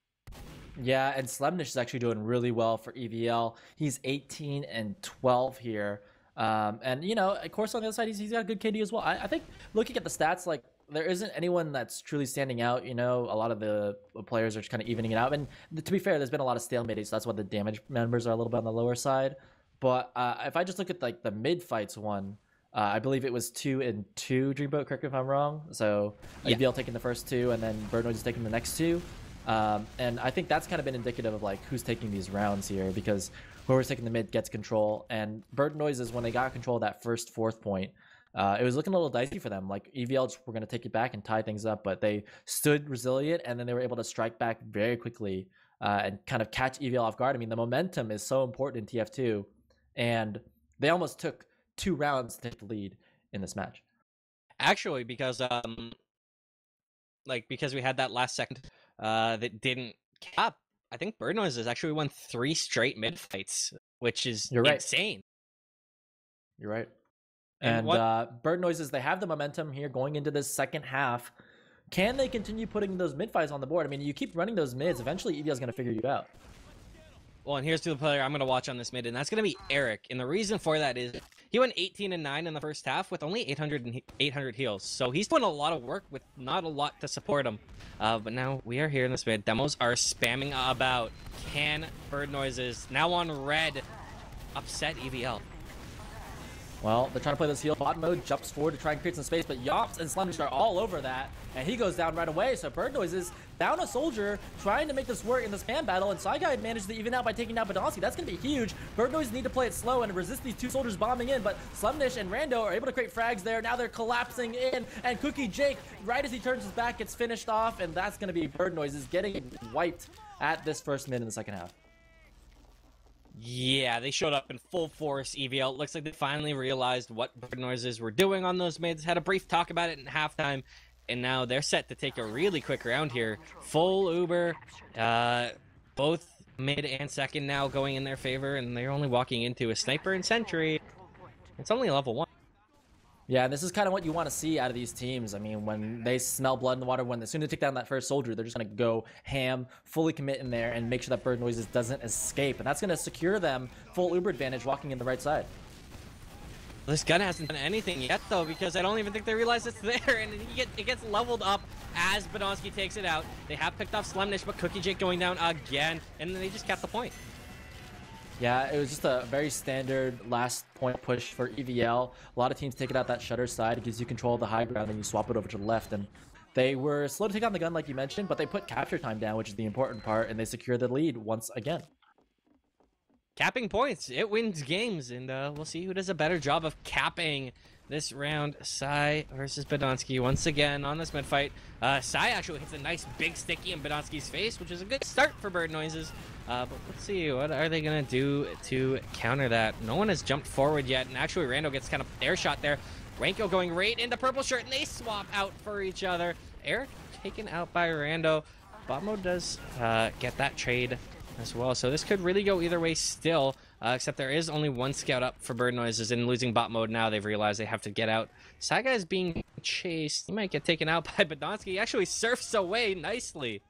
Yeah, and Slumnish is actually doing really well for EVL. He's 18 and 12 here. And, you know, of course, on the other side, he's got a good KD as well. I think looking at the stats, like, there isn't anyone that's truly standing out. You know, a lot of the players are just kind of evening it out. And to be fair, there's been a lot of stalemating, so that's why the damage numbers are a little bit on the lower side. But if I just look at like the mid fights one, I believe it was 2-2 Dreamboat. Correct me if I'm wrong. So EVL taking the first two, and then Bird Noise is taking the next two. And I think that's kind of been indicative of like who's taking these rounds here, because whoever's taking the mid gets control. And Bird Noises, when they got control of that first fourth point, it was looking a little dicey for them. Like EVL just were going to take it back and tie things up, but they stood resilient, and then they were able to strike back very quickly and kind of catch EVL off guard. I mean, the momentum is so important in TF2, and they almost took 2 rounds to take the lead in this match. Actually, because because we had that last second that didn't cap, I think Bird Noise has actually won 3 straight mid fights, which is insane. You're right. And Bird Noises, they have the momentum here going into this second half. Can they continue putting those mid fights on the board? I mean, you keep running those mids, eventually EVL is going to figure you out. Well, and here's to the player I'm going to watch on this mid, and that's going to be Eric. And the reason for that is he went 18-9 in the first half with only 800 heals. So he's doing a lot of work with not a lot to support him. But now we are here in this mid. Demos are spamming about. Can Bird Noises, now on red, upset EVL? Well, they're trying to play this heal. Bot mode jumps forward to try and create some space, but Yops and Slumdish are all over that, and he goes down right away. So Bird Noise is down a soldier, trying to make this work in this spam battle, and Saigai managed to even out by taking out Badonsky. That's going to be huge. Bird Noise need to play it slow and resist these 2 soldiers bombing in, but Slumdish and Rando are able to create frags there. Now they're collapsing in, and Cookie Jake, right as he turns his back, gets finished off, and that's going to be Bird Noises getting wiped at this first mid in the second half. Yeah, they showed up in full force, EVL. It looks like they finally realized what Bird Noises were doing on those mids, had a brief talk about it in halftime, and now they're set to take a really quick round here. Full Uber, both mid and second now going in their favor, and they're only walking into a sniper and sentry. It's only level 1. Yeah, and this is kind of what you want to see out of these teams. I mean, when they smell blood in the water, when as soon as they take down that first soldier, they're just going to go ham, fully commit in there, and make sure that Bird Noises doesn't escape. And that's going to secure them full Uber advantage walking in the right side. This gun hasn't done anything yet, though, because I don't even think they realize it's there, and it gets leveled up as Badonsky takes it out. They have picked off Slemnish, but Cookie Jake going down again, and then they just kept the point. Yeah, it was just a very standard last point push for EVL. A lot of teams take it out that shutter side. It gives you control of the high ground, and you swap it over to the left. And they were slow to take on the gun, like you mentioned, but they put capture time down, which is the important part, and they secure the lead once again. Capping points, it wins games, and we'll see who does a better job of capping this round. Sai versus Badonsky once again on this mid fight. Sai actually hits a nice big sticky in Badonsky's face, which is a good start for Bird Noises. But let's see, what are they going to do to counter that? No one has jumped forward yet, and actually Rando gets kind of air shot there. Ranko going right into purple shirt, and they swap out for each other. Eric taken out by Rando. Botmo does get that trade as well, so this could really go either way still, except there is only 1 scout up for Bird Noises. In losing bot mode now, they've realized they have to get out. Saiga is being chased. He might get taken out by Badonsky. He actually surfs away nicely.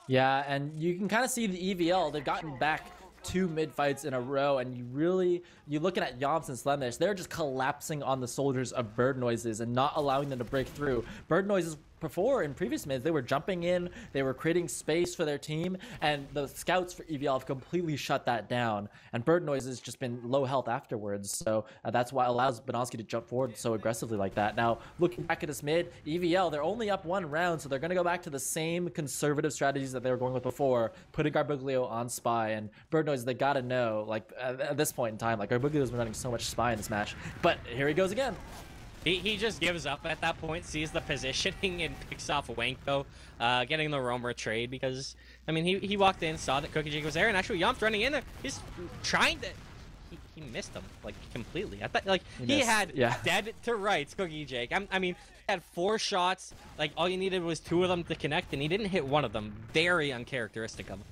Yeah, and you can kind of see the EVL. They've gotten back 2 mid fights in a row, and you're looking at Yomps and Slemish. They're just collapsing on the soldiers of Bird Noises and not allowing them to break through. Bird Noises before, in previous mids, they were jumping in, they were creating space for their team, and the scouts for EVL have completely shut that down. And Bird Noise has just been low health afterwards, so that's why it allows Badonsky to jump forward so aggressively like that. Now, looking back at this mid, EVL, they're only up 1 round, so they're going to go back to the same conservative strategies that they were going with before, putting Garbuglio on Spy. And Bird Noise, they got to know, like, at this point in time, like, Garbuglio's been running so much Spy in this match. But here he goes again. He just gives up at that point, sees the positioning, and picks off Wanko, getting the Roamer trade, because, I mean, he walked in, saw that Cookie Jake was there, and actually Yomp's running in there. He's trying to... He missed him, like, completely. I thought, like, he had dead to rights, Cookie Jake. I mean, he had 4 shots, like, all you needed was 2 of them to connect, and he didn't hit 1 of them. Very uncharacteristic of him.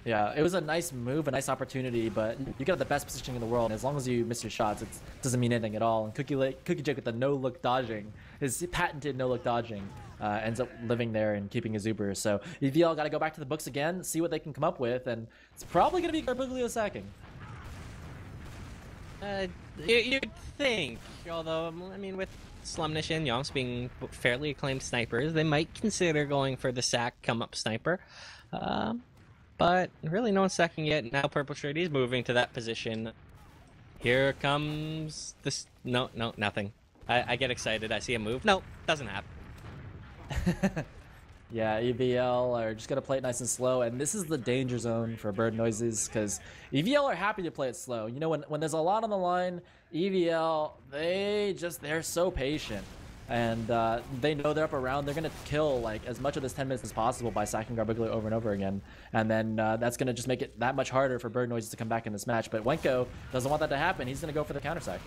Yeah, it was a nice move, a nice opportunity, but you got the best positioning in the world, and as long as you miss your shots, it doesn't mean anything at all. And Cookie Jake with the no-look dodging, his patented no-look dodging, ends up living there and keeping his Uber. So EVL got to go back to the books again, see what they can come up with, and it's probably going to be Garbuglio sacking. You'd think, although, I mean, with Slumnish and Yomps being fairly acclaimed snipers, they might consider going for the sack come-up sniper. But really no one's sacking yet. Now Purple Shirt, he's moving to that position. Here comes this. No, nothing. I get excited. I see a move. No, doesn't happen. Yeah, EVL are just going to play it nice and slow, and this is the danger zone for Bird Noises, because EVL are happy to play it slow. You know, when there's a lot on the line, EVL, they're so patient, and they know they're up around. They're going to kill, like, as much of this 10 minutes as possible by sacking Garbiglio over and over again, and then that's going to just make it that much harder for Bird Noises to come back in this match, but Wenko doesn't want that to happen. He's going to go for the counter sack.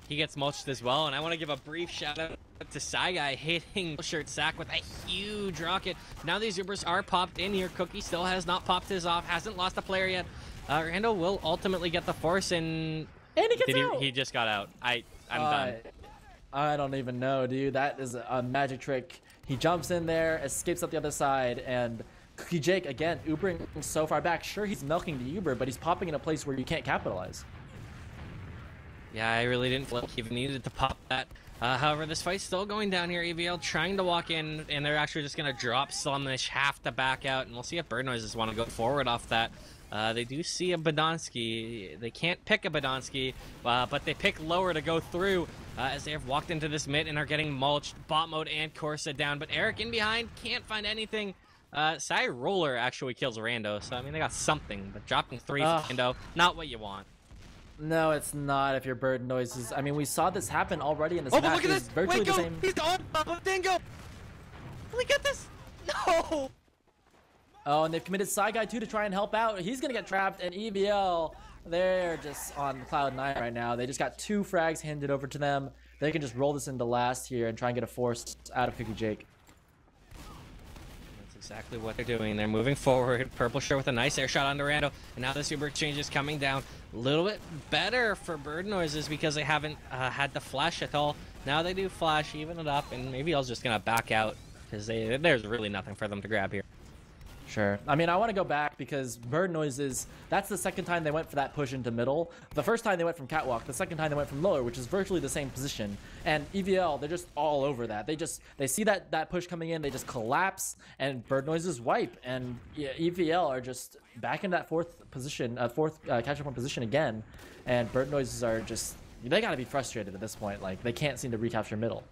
He gets mulched as well, and I want to give a brief shout out to Saigai hitting Shirt sack with a huge rocket. Now these Ubers are popped in here. Cookie still has not popped his off, hasn't lost a player yet. Rando will ultimately get the force, and he gets out. He just got out. I'm done. I don't even know, dude. That is a magic trick. He jumps in there, escapes up the other side, and Cookie Jake again Ubering so far back. Sure, he's milking the Uber, but he's popping in a place where you can't capitalize. Yeah, I really didn't feel like he even needed to pop that. However, this fight's still going down here. EVL trying to walk in, and they're actually just going to drop Slumnish, have to back out, and we'll see if Bird Noises want to go forward off that. They do see a Badonsky. They can't pick a Badonsky, but they pick lower to go through as they have walked into this mid and are getting mulched. Bot mode and Corsa down, but Eric in behind can't find anything. Sai Roller actually kills Rando, so I mean they got something, but dropping 3 for Rando, not what you want. No, it's not if you're Bird Noises. I mean, we saw this happen already in this match. Look at this! Virtually Wait, the same. He's on top of Dingo! Look at this! No! Oh, and they've committed Saigai too to try and help out. He's gonna get trapped, and EVL, they're just on cloud 9 right now. They just got 2 frags handed over to them. They can just roll this into last here and try and get a force out of Cookie Jake. Exactly what they're doing. They're moving forward. Purple Shirt with a nice air shot onto Rando. And now the super exchange is coming down. A little bit better for Bird Noises because they haven't had the flash at all. Now they do flash, even it up, and maybe I was just going to back out because there's really nothing for them to grab here. Sure. I mean, I want to go back because Bird Noises, that's the second time they went for that push into middle. The first time they went from catwalk, the second time they went from lower, which is virtually the same position. And EVL, they're just all over that. They see that push coming in, they just collapse, and Bird Noises wipe. And yeah, EVL are just back in that fourth catch-up point position again. And Bird Noises are just, they got to be frustrated at this point. Like, they can't seem to recapture middle.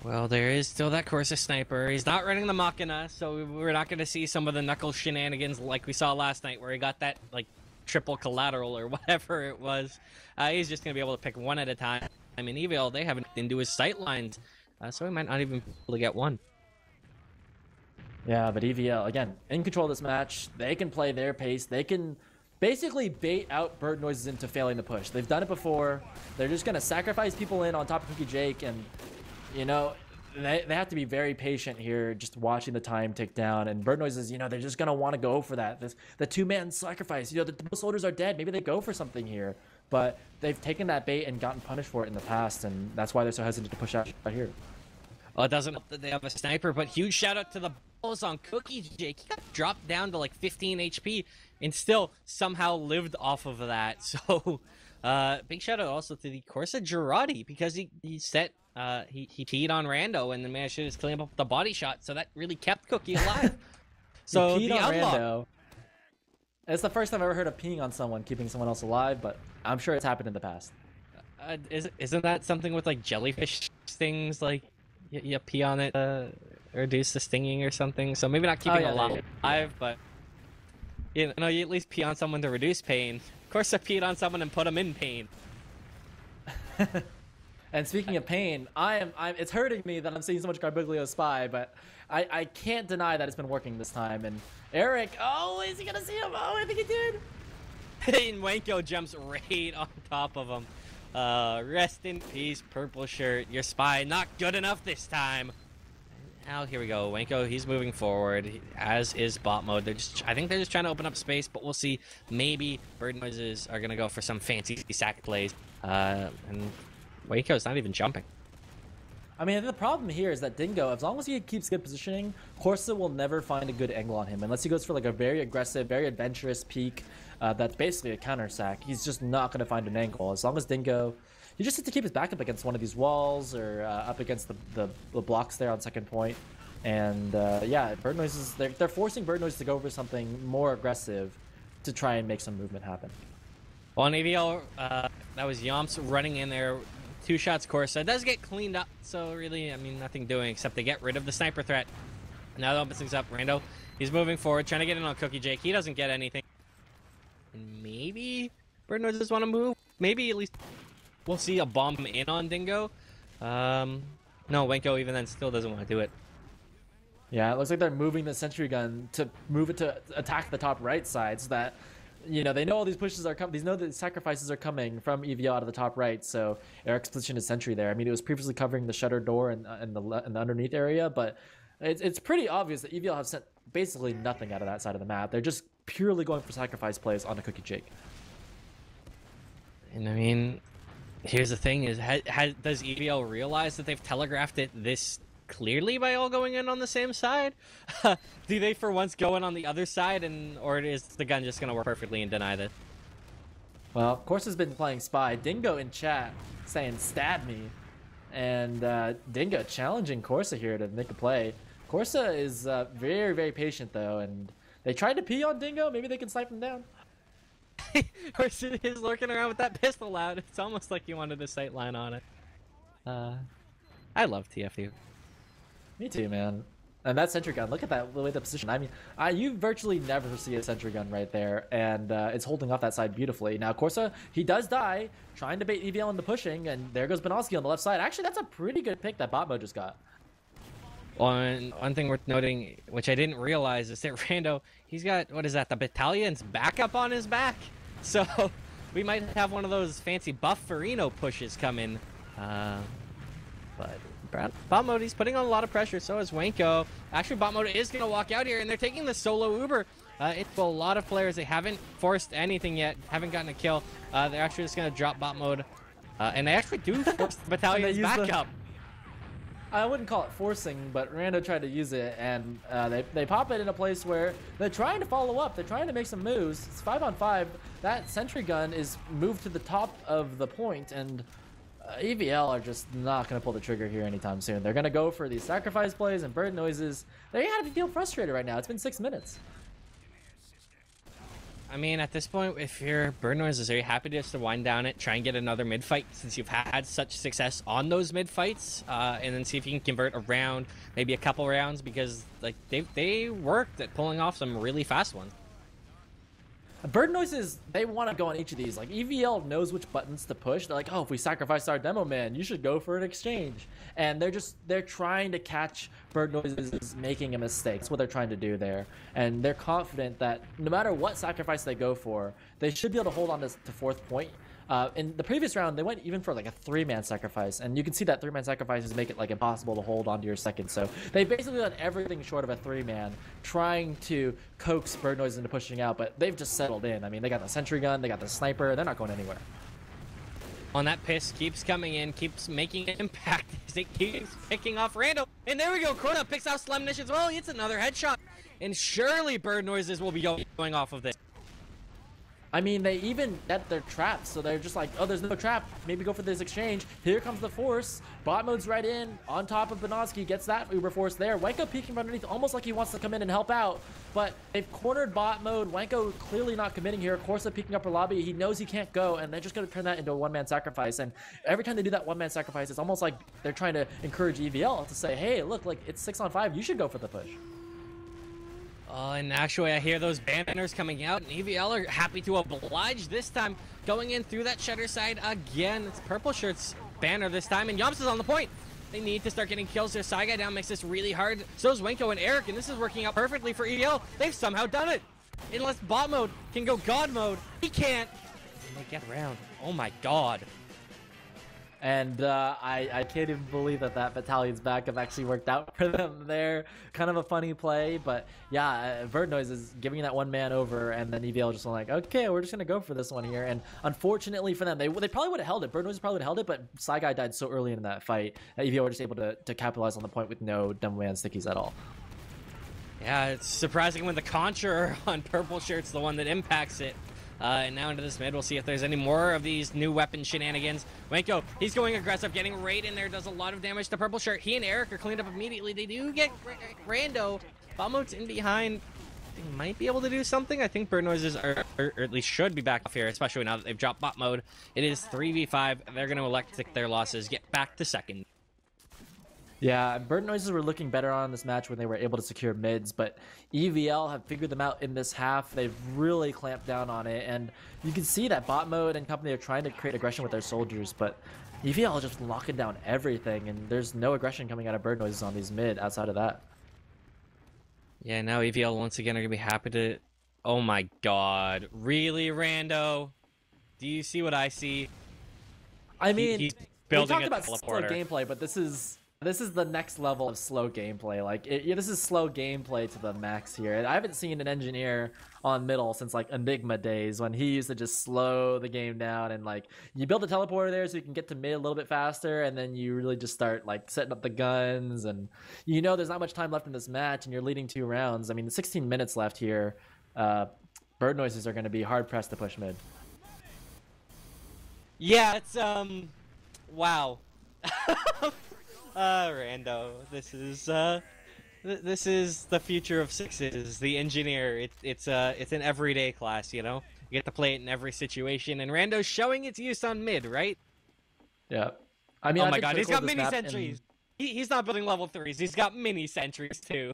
Well, there is still that Corsa sniper. He's not running the Machina, so we're not going to see some of the knuckle shenanigans like we saw last night where he got that, like, triple collateral or whatever it was. He's just going to be able to pick one at a time. I mean, EVL, they haven't into his sight lines, so he might not even be able to get one. Yeah, but EVL, again, in control of this match. They can play their pace. They can basically bait out Bird Noises into failing the push. They've done it before. They're just going to sacrifice people in on top of Cookie Jake, and you know, they have to be very patient here, just watching the time tick down. And Bird Noises, you know, they're just going to want to go for that. The two-man sacrifice. You know, the soldiers are dead. Maybe they go for something here. But they've taken that bait and gotten punished for it in the past, and that's why they're so hesitant to push out right here. Well, it doesn't help that they have a sniper, but huge shout-out to the balls on Cookie Jake. He got dropped down to like 15 HP and still somehow lived off of that. So, big shout-out also to the Corsa Girardi because he teed on Rando and then managed to just clean up the body shot, so that really kept Cookie alive. So he peed on outlaw. Rando. It's the first time I've ever heard of peeing on someone, keeping someone else alive, but I'm sure it's happened in the past. Isn't that something with like jellyfish stings? Like you pee on it, reduce the stinging or something. So maybe not keeping alive, but you know, you at least pee on someone to reduce pain. Of course, I peed on someone and put them in pain. And speaking of pain, it's hurting me that I'm seeing so much Garbiglio spy, but I can't deny that it's been working this time. And Eric, oh, is he gonna see him? Oh, I think he did. And Wenko jumps right on top of him. Rest in peace, Purple Shirt. Your spy not good enough this time. Now here we go. Wenko, he's moving forward, as is bot mode. I think they're just trying to open up space, but we'll see. Maybe Bird Noises are gonna go for some fancy sack plays. And Wenko's not even jumping. I mean, the problem here is that Dingo, as long as he keeps good positioning, Corsa will never find a good angle on him. Unless he goes for like a very aggressive, very adventurous peek that's basically a counter sack. He's just not going to find an angle. As long as Dingo, he just has to keep his back up against one of these walls or up against the blocks there on second point. And yeah, Bird Noises, they're forcing Bird Noise to go for something more aggressive to try and make some movement happen. On EVL, that was Yomps running in there. 2 shots Corsa. It does get cleaned up, so really, I mean, nothing doing except they get rid of the sniper threat. Now that opens things up. Rando, he's moving forward, trying to get in on Cookie Jake. He doesn't get anything. And maybe Bird Noises want to move. Maybe at least we'll see a bomb in on Dingo. No, Wenko even then still doesn't want to do it. Yeah, it looks like they're moving the sentry gun to move it to attack the top right side so that, you know, they know all these pushes are coming. They know that sacrifices are coming from EVL out of the top right, so Eric's position is sentry there. I mean, it was previously covering the shutter door and the underneath area, but it's pretty obvious that EVL have sent basically nothing out of that side of the map. They're just purely going for sacrifice plays on the Cookie Jake. And I mean, here's the thing: is does EVL realize that they've telegraphed it this clearly by all going in on the same side? Do they for once go in on the other side, or is the gun just gonna work perfectly and deny this? Well, of course, has been playing Spy. Dingo in chat saying "stab me," and Dingo challenging Corsa here to make a play. Corsa is very, very patient though, and they tried to pee on Dingo. Maybe they can snipe him down. Or he's lurking around with that pistol out. It's almost like he wanted a sight line on it. I love TFU. Me too, man. And that sentry gun, look at that, the way the position. I mean, you virtually never see a sentry gun right there, and it's holding off that side beautifully. Now, Corsa, he does die, trying to bait EVL into pushing, and there goes Benoski on the left side. Actually, that's a pretty good pick that Bot Mode just got. One thing worth noting, which I didn't realize, is that Rando, he's got, what is that, the battalion's backup on his back? So, we might have one of those fancy buff Farino pushes coming. But Bot Mode, he's putting on a lot of pressure, so is Wenko. Actually, Bot Mode is going to walk out here, and they're taking the solo Uber. It's a lot of players. They haven't forced anything yet, haven't gotten a kill. They're actually just going to drop Bot Mode. And they actually do force the battalion's backup. I wouldn't call it forcing, but Rando tried to use it, and they pop it in a place where they're trying to follow up. They're trying to make some moves. It's 5-on-5. That sentry gun is moved to the top of the point, and EVL are just not going to pull the trigger here anytime soon. They're going to go for these sacrifice plays and Bird Noises. They gotta feel frustrated right now. It's been 6 minutes. I mean, at this point, if you're Bird Noises, are you happy just to wind down it, try and get another mid fight since you've had such success on those mid fights, and then see if you can convert a round, maybe a couple rounds, because like they worked at pulling off some really fast ones. Bird Noises, they want to go on each of these. Like, EVL knows which buttons to push. They're like, oh, if we sacrifice our demo man, you should go for an exchange. And they're trying to catch Bird Noises making a mistake. That's what they're trying to do there. And they're confident that no matter what sacrifice they go for, they should be able to hold on to fourth point. In the previous round, they went even for like a 3-man sacrifice, and you can see that 3-man sacrifices make it like impossible to hold onto your second. So they basically done everything short of a 3-man, trying to coax Bird Noise into pushing out, but they've just settled in. I mean, they got the sentry gun, they got the sniper, they're not going anywhere. On that piss, keeps coming in, keeps making an impact as it keeps picking off Rando. And there we go, Corona picks out Slemnish as well. It's another headshot. And surely Bird Noises will be going off of this. I mean, they even get their traps, so they're just like, oh, there's no trap. Maybe go for this exchange. Here comes the force. Bot Mode's right in, on top of Benoski, gets that Uber force there. Wenko peeking from underneath, almost like he wants to come in and help out, but they've cornered Bot Mode. Wenko clearly not committing here. Corsa peeking up her lobby. He knows he can't go, and they're just going to turn that into a 1-man sacrifice. And every time they do that 1-man sacrifice, it's almost like they're trying to encourage EVL to say, hey, look, like it's 6-on-5. You should go for the push. And actually, I hear those banners coming out, and EVL are happy to oblige this time, going in through that shutter side again. It's Purple Shirt's banner this time, and Yomps is on the point. They need to start getting kills. Their side guy down makes this really hard. So is Wenko and Eric, and this is working out perfectly for EVL. They've somehow done it. Unless Bot Mode can go God Mode, he can't. And they get around. Oh my God. And I can't even believe that Battalion's backup actually worked out for them there. Kind of a funny play, but yeah, Bird Noise is giving that one man over, and then EVL just like, okay, we're just gonna go for this one here. And unfortunately for them, they probably would have held it. Bird Noise probably would have held it, but Psy Guy died so early in that fight that EVL were just able to capitalize on the point with no dumb man stickies at all. Yeah, it's surprising when the Conjurer on purple shirt's the one that impacts it. And now into this mid, we'll see if there's any more of these new weapon shenanigans. Wanko, he's going aggressive, getting right in there, does a lot of damage to purple shirt. He and Eric are cleaned up immediately. They do get Rando. Bomo's in behind. They might be able to do something. I think Bird Noises are, or at least should be back off here, especially now that they've dropped bot mode. It is 3v5. They're going to elect to take their losses, get back to second. Yeah, Bird Noises were looking better on this match when they were able to secure mids, but EVL have figured them out in this half. They've really clamped down on it, and you can see that bot mode and company are trying to create aggression with their soldiers, but EVL are just locking down everything, and there's no aggression coming out of Bird Noises on these mid outside of that. Yeah, now EVL once again are going to be happy to... Oh my god. Really, Rando? Do you see what I see? I mean, he's building we talked about teleporter. Slow gameplay, but this is the next level of slow gameplay. Like, this is slow gameplay to the max here. And I haven't seen an engineer on middle since like Enigma days when he used to just slow the game down and like you build a teleporter there so you can get to mid a little bit faster, and then you really just start like setting up the guns, and you know there's not much time left in this match and you're leading 2 rounds. I mean, 16 minutes left here. Bird Noises are going to be hard pressed to push mid. Yeah, it's wow. Rando, this is the future of sixes. The engineer, it's an everyday class, you know. You get to play it in every situation, and Rando's showing its use on mid, right? Yeah. I mean, oh my god, he's got mini sentries. He's not building level 3s. He's got mini sentries too.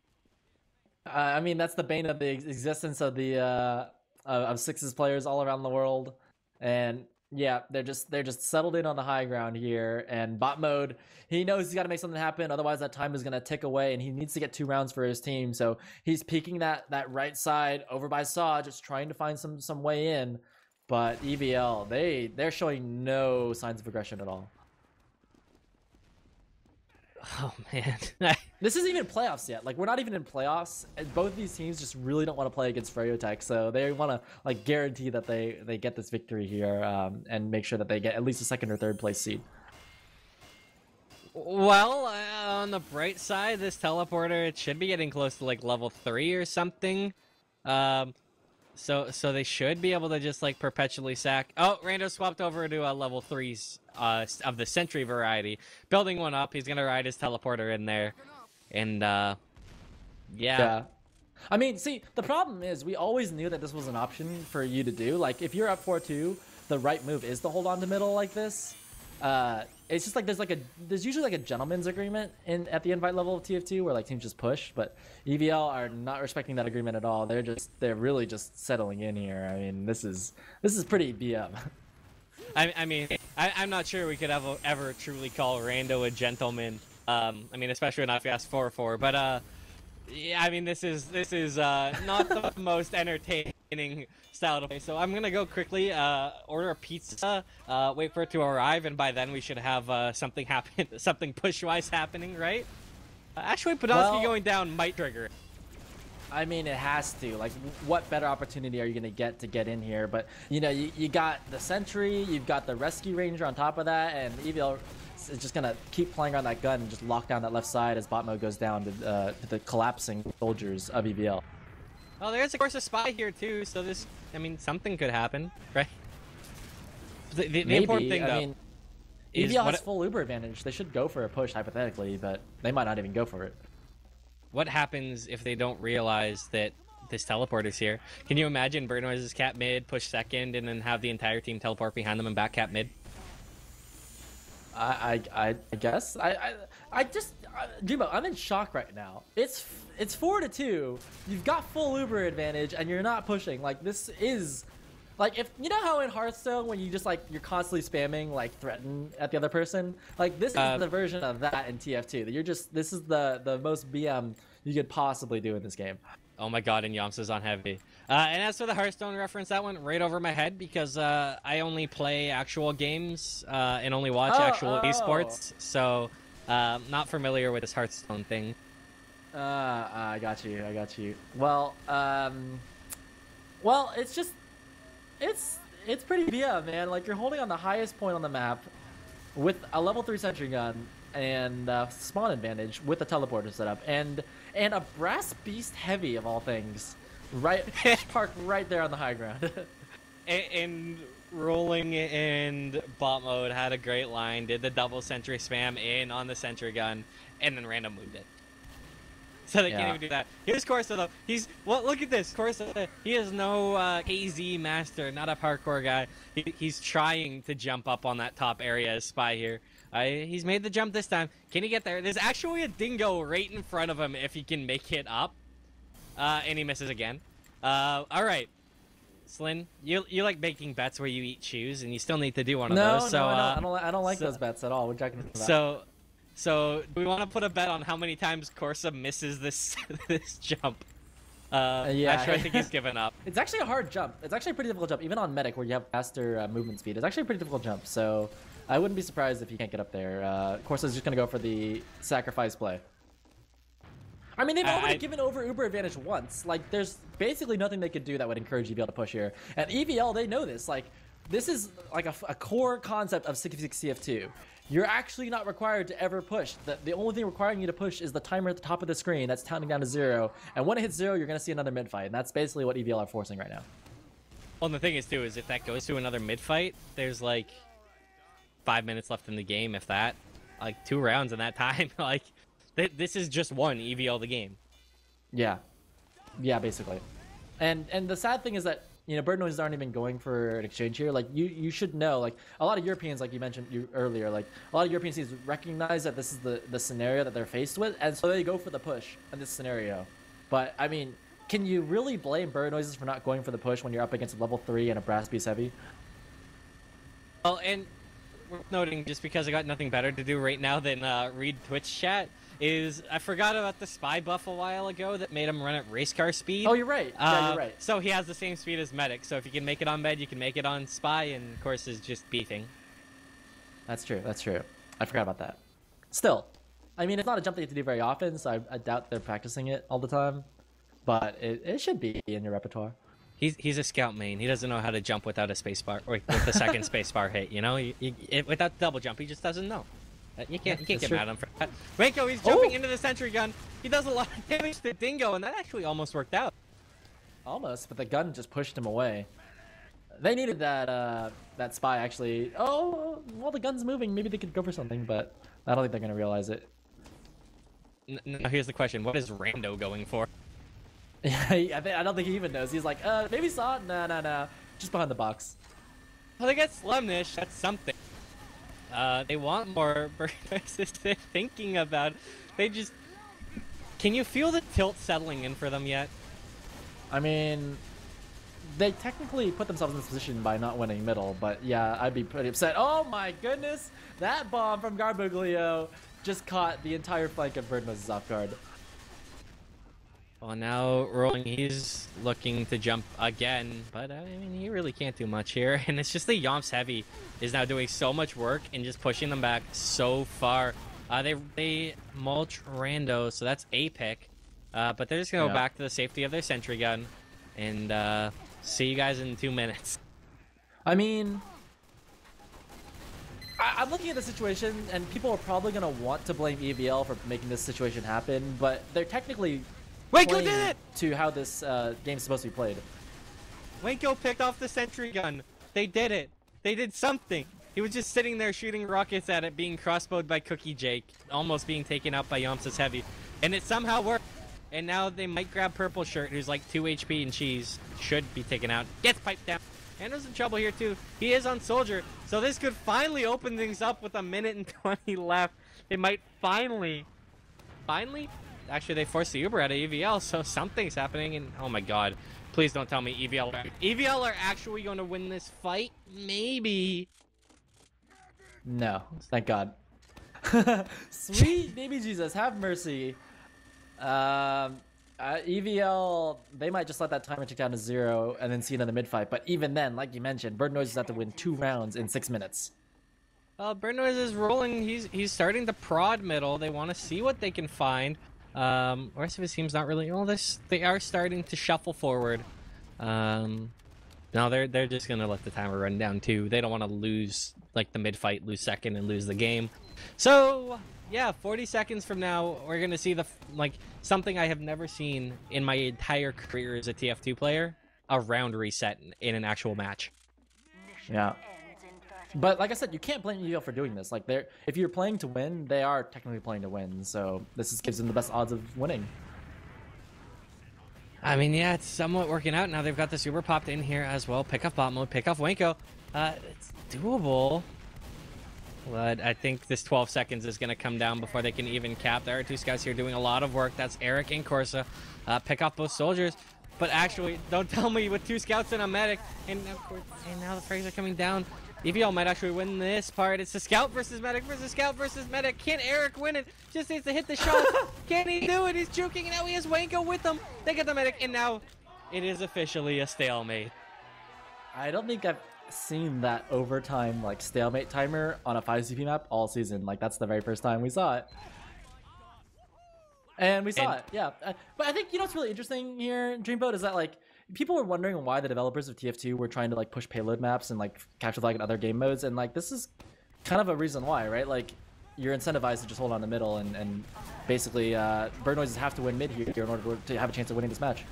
I mean, that's the bane of the existence of the of sixes players all around the world, and yeah, they're just settled in on the high ground here. And bot mode, he knows he's got to make something happen, otherwise that time is going to tick away, and he needs to get 2 rounds for his team. So he's peeking that right side over by Saw, just trying to find some way in. But EVL, they're showing no signs of aggression at all. Oh man. This isn't even playoffs yet. Like, we're not even in playoffs, and both these teams just really don't want to play against Freryotech, so they want to like guarantee that they get this victory here, and make sure that they get at least a 2nd or 3rd place seed. Well, on the bright side, this teleporter, it should be getting close to like level 3 or something. So they should be able to just like perpetually sack. Oh, Rando swapped over to level 3s of the Sentry variety. Building one up, he's gonna ride his teleporter in there. And yeah. I mean, see, the problem is we always knew that this was an option for you to do. Like, if you're up 4-2, the right move is to hold on to middle like this. It's just like there's usually like a gentleman's agreement at the invite level of TF2 where like teams just push, but EVL are not respecting that agreement at all. They're really just settling in here. I mean, this is pretty BM. I mean, I'm not sure we could ever truly call Rando a gentleman. I mean, especially not fast 4-4, but yeah, I mean, this is not the most entertaining style to play. So I'm gonna go quickly order a pizza, wait for it to arrive, and by then we should have something happen, something push-wise happening, right? Actually, Podolsky going down might trigger it. I mean, it has to. Like, what better opportunity are you going to get in here? But, you know, you got the Sentry, you've got the Rescue Ranger on top of that, and EVL is just going to keep playing on that gun and just lock down that left side as bot mode goes down to the collapsing soldiers of EVL. Well, there's, of course, a spy here, too, so this, I mean, something could happen, right? The important thing, though, I mean, EVL has full Uber advantage. They should go for a push, hypothetically, but they might not even go for it. What happens if they don't realize that this teleporter's here? Can you imagine Bird Noises cap mid, push 2nd, and then have the entire team teleport behind them and back cap mid? I guess. Dreamboat, I'm in shock right now. It's 4-2. You've got full Uber advantage, and you're not pushing. Like, this is... Like, if you know how in Hearthstone when you just like you're constantly spamming like threaten at the other person, like this is the version of that in TF2. That this is the most BM you could possibly do in this game. Oh my god, and Yomps is on heavy. And as for the Hearthstone reference, that went right over my head because I only play actual games and only watch actual esports, so not familiar with this Hearthstone thing. I got you. I got you. Well, it's just it's pretty via, man. Like, you're holding on the highest point on the map with a level 3 sentry gun and spawn advantage with a teleporter setup and a brass beast heavy of all things, right parked right there on the high ground. and rolling and bot mode had a great line, did the double sentry spam in on the sentry gun, and then random moved it. So they can't even do that. Here's Corsa though. Look at this. Corsa, he is no KZ master, not a parkour guy. He's trying to jump up on that top area as Spy here. He's made the jump this time. Can he get there? There's actually a dingo right in front of him if he can make it up. And he misses again. Alright. Slin, you like making bets where you eat shoes, and you still need to do one of those. So, no, I don't like those bets at all. We're talking about that. So do we want to put a bet on how many times Corsa misses this this jump? Yeah, actually, I think he's given up. It's actually a hard jump. It's actually a pretty difficult jump, even on Medic, where you have faster movement speed. It's actually a pretty difficult jump, so I wouldn't be surprised if you can't get up there. Corsa's just going to go for the sacrifice play. I mean, they've already given over Uber advantage once. Like, there's basically nothing they could do that would encourage EVL to push here. And EVL, they know this. Like, this is like a core concept of 66 CF2. You're actually not required to ever push. The only thing requiring you to push is the timer at the top of the screen that's counting down to 0. And when it hits 0, you're going to see another mid-fight. And that's basically what EVL are forcing right now. Well, the thing is, too, is if that goes to another mid-fight, there's, like, 5 minutes left in the game, if that. Like, 2 rounds in that time. Like, this is just one EVL the game. Yeah. Yeah, basically. And the sad thing is that, you know, Bird Noises aren't even going for an exchange here. Like, you should know, like, a lot of Europeans, like you mentioned earlier, like, a lot of European teams recognize that this is the scenario that they're faced with, and so they go for the push in this scenario. But, I mean, can you really blame Bird Noises for not going for the push when you're up against a level 3 and a brass beast heavy? Well, and worth noting, just because I got nothing better to do right now than read Twitch chat, is I forgot about the Spy buff a while ago that made him run at race car speed. Oh, you're right. Yeah, you're right. So he has the same speed as Medic. So if you can make it on Med, you can make it on Spy, and of course is just beefing. That's true. That's true. I forgot about that. Still, I mean, it's not a jump that you have to do very often, so I doubt they're practicing it all the time. But it should be in your repertoire. He's a scout main. He doesn't know how to jump without a spacebar, or with the second spacebar hit. You know, without double jump, he just doesn't know. You can't get mad at him for that. Renko, he's jumping into the sentry gun. He does a lot of damage to Dingo, and that actually almost worked out. Almost, but the gun just pushed him away. They needed that that Spy, actually. Oh, well, the gun's moving. Maybe they could go for something, but I don't think they're going to realize it. Now, here's the question. What is Rando going for? I don't think he even knows. He's like, maybe saw it? No. Just behind the box. Well, they get Slumnish. That's something. They want more versus they're thinking about. They just... Can you feel the tilt settling in for them yet? I mean, they technically put themselves in this position by not winning middle, but yeah, I'd be pretty upset. Oh my goodness! That bomb from Garbuglio just caught the entire flank of Bird Noises off guard. Well, now Rolling, he's looking to jump again, but I mean, he really can't do much here. And it's just the Yomps Heavy is now doing so much work and just pushing them back so far. They mulch Rando, so that's a pick. But they're just going to go back to the safety of their sentry gun and see you guys in 2 minutes. I mean, I'm looking at the situation, and people are probably going to want to blame EVL for making this situation happen, but they're technically... Wenko did it! To how this game's supposed to be played. Wenko picked off the sentry gun. They did it. They did something. He was just sitting there shooting rockets at it, being crossbowed by Cookie Jake, almost being taken out by Yomps' Heavy. And it somehow worked. And now they might grab Purple Shirt, who's like 2 HP and cheese. Should be taken out. Gets piped down. Ando's in trouble here too. He is on Soldier. So this could finally open things up with 1 minute and 20 left. They might finally... Actually, they forced the Uber out of EVL, so something's happening, and oh my god. Please don't tell me EVL are actually going to win this fight? Maybe. No, thank god. Sweet baby Jesus, have mercy. EVL, they might just let that timer tick down to 0 and then see another mid-fight. But even then, like you mentioned, Bird Noise has to win 2 rounds in 6 minutes. Bird Noise is rolling. He's starting to prod middle. They want to see what they can find. The rest of his team's not really. Well, they are starting to shuffle forward. No, they're just gonna let the timer run down too. They don't want to lose like the mid-fight, lose second, and lose the game. So yeah, 40 seconds from now, we're gonna see something I have never seen in my entire career as a TF2 player: a round reset in an actual match. Yeah. But like I said, you can't blame EVL for doing this. Like, if you're playing to win, they are technically playing to win. So this gives them the best odds of winning. I mean, yeah, it's somewhat working out. Now they've got the super popped in here as well. Pick off bot mode, pick off Wenko. It's doable. But I think this 12 seconds is going to come down before they can even cap. There are 2 scouts here doing a lot of work. That's Eric and Corsa. Pick off both soldiers. But actually, don't tell me with 2 scouts and a medic. And now the frags are coming down. EVL might actually win this part. It's the scout versus medic versus scout versus medic. Can Eric win it? Just needs to hit the shot. Can he do it? He's juking, and now he has Wenko with him. They get the medic, and now it is officially a stalemate. I don't think I've seen that overtime like stalemate timer on a 5CP map all season. Like, that's the very first time we saw it. And we saw it, yeah. But I think, you know what's really interesting here, Dreamboat, is that like people were wondering why the developers of TF2 were trying to like push payload maps and like capture flag in other game modes, and like this is kind of a reason why, right? Like, you're incentivized to just hold on the middle, and basically Bird Noises have to win mid here in order to have a chance of winning this match.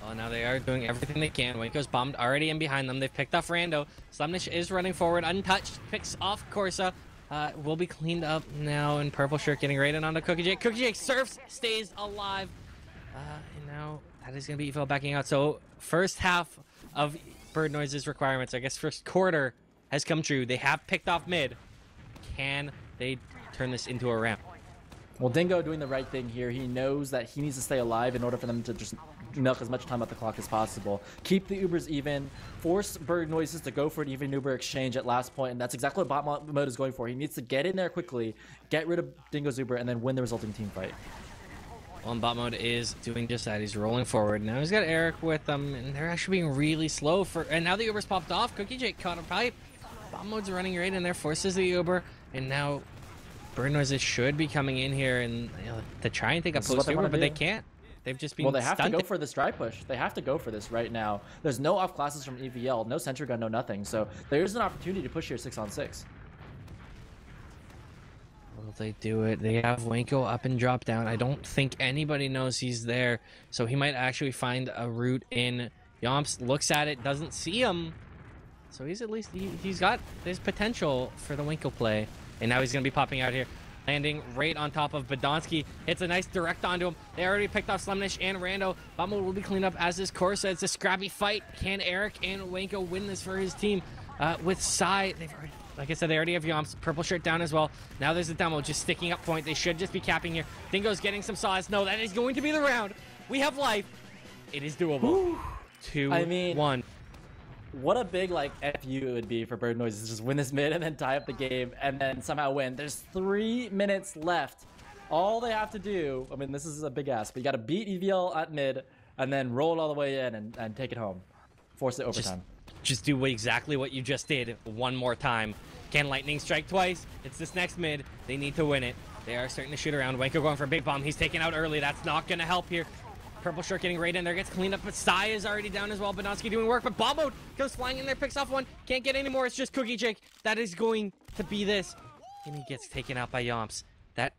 Well, now they are doing everything they can. Wenko's bombed already in behind them. They've picked off Rando. Slemnish is running forward, untouched, picks off Corsa. Will be cleaned up now, in purple shirt getting raided onto Cookie Jake. Cookie Jake surfs, stays alive. And now that is going to be EVL backing out. So first half of Bird Noise's requirements, I guess first quarter, has come true. They have picked off mid. Can they turn this into a ramp? Well, Dingo doing the right thing here. He knows that he needs to stay alive in order for them to just milk as much time at the clock as possible. Keep the Ubers even. Force Bird Noises to go for an even Uber exchange at last point, and that's exactly what bot mode is going for. He needs to get in there quickly, get rid of Dingo's Uber, and then win the resulting team fight. Well, and bot mode is doing just that. He's rolling forward. Now he's got Eric with them, and they're actually being really slow and now the Uber's popped off. Cookie Jake caught a pipe. Bot mode's running right in there, forces the Uber, and now Bird Noises should be coming in here and to try and take a post Uber, but they can't. They've just been Well, they have stunted. to go for this dry push. They have to go for this right now. There's no off classes from EVL, no sentry gun, no nothing. So there's an opportunity to push here 6-on-6. Will they do it? They have Wenko up and drop down. I don't think anybody knows he's there, so he might actually find a route in. Yomps looks at it, doesn't see him, so he's at least he's got his potential for the Wenko play, and now he's gonna be popping out here. Landing right on top of Badonsky. It's a nice direct onto him. They already picked off Slemnish and Rando. Botmo will be cleaned up as is Corsa. It's a scrappy fight. Can Eric and Wenko win this for his team? With Sai, like I said, they already have Yomps. Purple shirt down as well. Now there's a demo just sticking up point. They should just be capping here. Dingo's getting some saws. No, that is going to be the round. We have life. It is doable. 2-1. What a big like FU it would be for Bird Noises to just win this mid and then tie up the game and then somehow win. There's 3 minutes left. All they have to do, I mean, this is a big ask, but you got to beat EVL at mid and then roll it all the way in and take it home. Force it overtime. Just do exactly what you just did one more time. Can Lightning strike twice? It's this next mid. They need to win it. They are starting to shoot around. Wenko going for a big bomb. He's taken out early. That's not going to help here. Purple shirt getting right in there, gets cleaned up, but Sai is already down as well. Badonsky doing work, but Bomb Mode comes flying in there, picks off one. Can't get any more. It's just Cookie Jake. That is going to be this. And he gets taken out by Yomps. That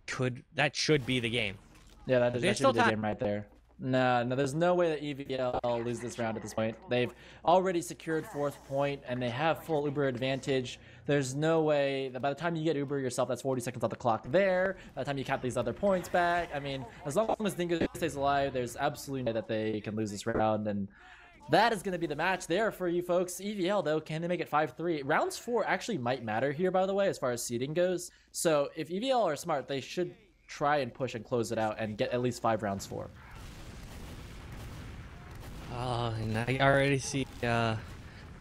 should be the game. Yeah, that should be the game right there. No, there's no way that EVL lose this round at this point. They've already secured 4th point, and they have full Uber advantage. There's no way that by the time you get Uber yourself, that's 40 seconds on the clock there. By the time you cap these other points back, I mean, as long as Dingo stays alive, there's absolutely no way that they can lose this round, and that is going to be the match there for you folks. EVL, though, can they make it 5-3? Rounds 4 actually might matter here, by the way, as far as seeding goes. So if EVL are smart, they should try and push and close it out and get at least 5 rounds 4. Oh, and I already see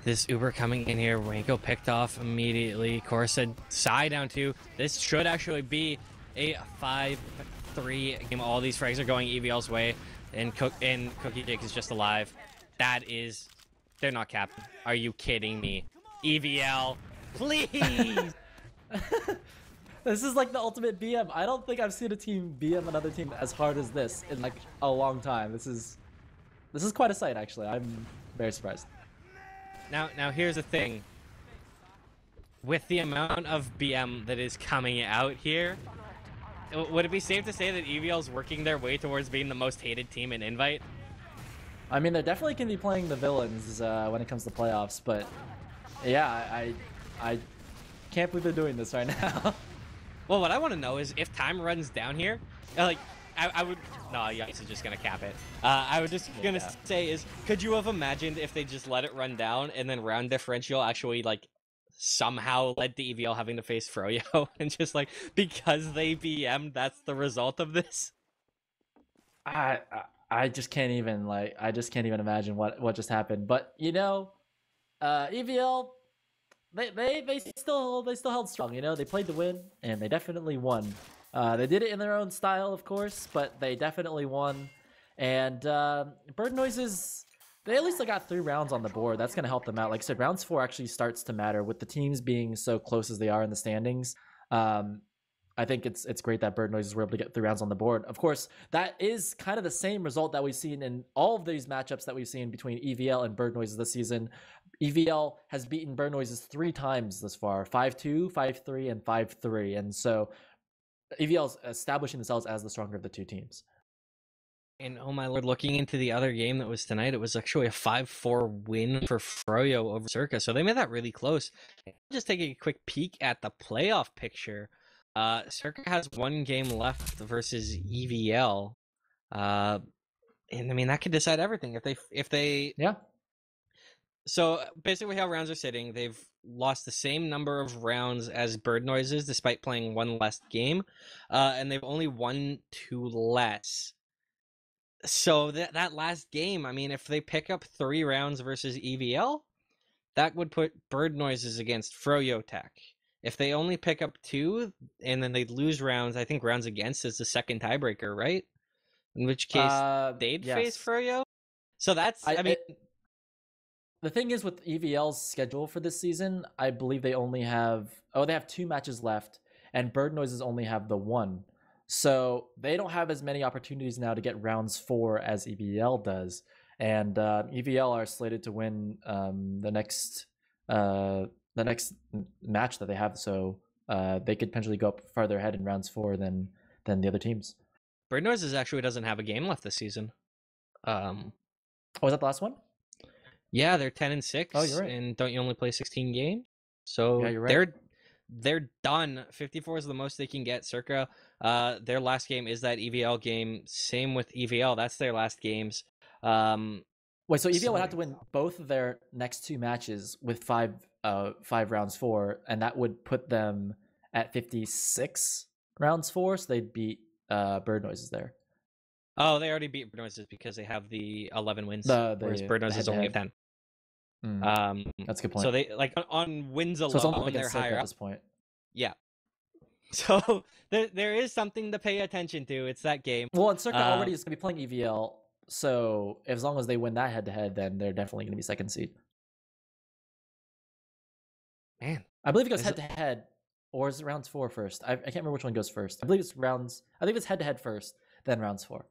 this Uber coming in here. Wenko picked off immediately. Corsa Sai down 2. This should actually be a 5-3 game. All these frags are going EVL's way. and Cookie Jake is just alive. They're not capping. Are you kidding me? EVL, please. This is like the ultimate BM. I don't think I've seen a team BM another team as hard as this in like a long time. This is quite a sight, actually. I'm very surprised. Now here's the thing. With the amount of BM that is coming out here, would it be safe to say that EVL's working their way towards being the most hated team in Invite? I mean, they're definitely going to be playing the villains when it comes to playoffs, but yeah, I can't believe they're doing this right now. Well, what I want to know is if time runs down here, like, I would... No, Yikes is just going to cap it. I was just going to say is, could you have imagined if they just let it run down and then round differential actually, like, somehow led to EVL having to face Froyo and just, like, because they BM'd, that's the result of this? I just can't even, like, imagine what just happened. But, you know, EVL... They still held strong, you know. They played to win, and they definitely won. They did it in their own style, of course, but they definitely won. And Bird Noises, they at least got 3 rounds on the board. That's going to help them out. Like I said, rounds 4 actually starts to matter with the teams being so close as they are in the standings. I think it's great that Bird Noises were able to get 3 rounds on the board. Of course, that is kind of the same result that we've seen in all of these matchups that we've seen between EVL and Bird Noises this season. EVL has beaten Bird Noises 3 times this far, 5-2, 5-3, and 5-3. And so EVL is establishing themselves as the stronger of the 2 teams. And oh my lord, looking into the other game that was tonight, it was actually a 5-4 win for Froyo over Circa. So they made that really close. Just taking a quick peek at the playoff picture. Circa has 1 game left versus EVL. And I mean, that could decide everything. If they Yeah. So basically how rounds are sitting, they've lost the same number of rounds as Bird Noises despite playing 1 less game. And they've only won 2 less. So that last game, I mean, if they pick up 3 rounds versus EVL, that would put Bird Noises against Froyo Tech. If they only pick up 2 and then they lose rounds, I think rounds against is the second tiebreaker, right? In which case they'd face Froyo. So that's, I mean... The thing is with EVL's schedule for this season, I believe they only have... they have 2 matches left, and Bird Noises only have the 1. So they don't have as many opportunities now to get rounds 4 as EVL does. And EVL are slated to win the next match that they have. So they could potentially go up farther ahead in rounds 4 than the other teams. Bird Noises actually doesn't have a game left this season. Was that the last one? Yeah, they're 10-6. Oh, you're right. And don't you only play 16 games? So yeah, you're right. They're done. 54 is the most they can get. Circa, their last game is that EVL game. Same with EVL. That's their last games. Wait, so EVL would have to win both of their next 2 matches with 5 rounds 4, and that would put them at 56 rounds 4. So they'd beat Bird Noises there. Oh, they already beat Bird Noises because they have the 11 wins, whereas Bird Noises only have 10. That's a good point. So they on wins alone, so they're higher at this point. Yeah. So there is something to pay attention to. It's that game. Well, and Circa already is going to be playing EVL, so as long as they win that head-to-head, then they're definitely going to be second seed. Man, I believe it goes head-to-head, or is it rounds 4 first? I can't remember which one goes first. I believe it's head-to-head first, then rounds 4.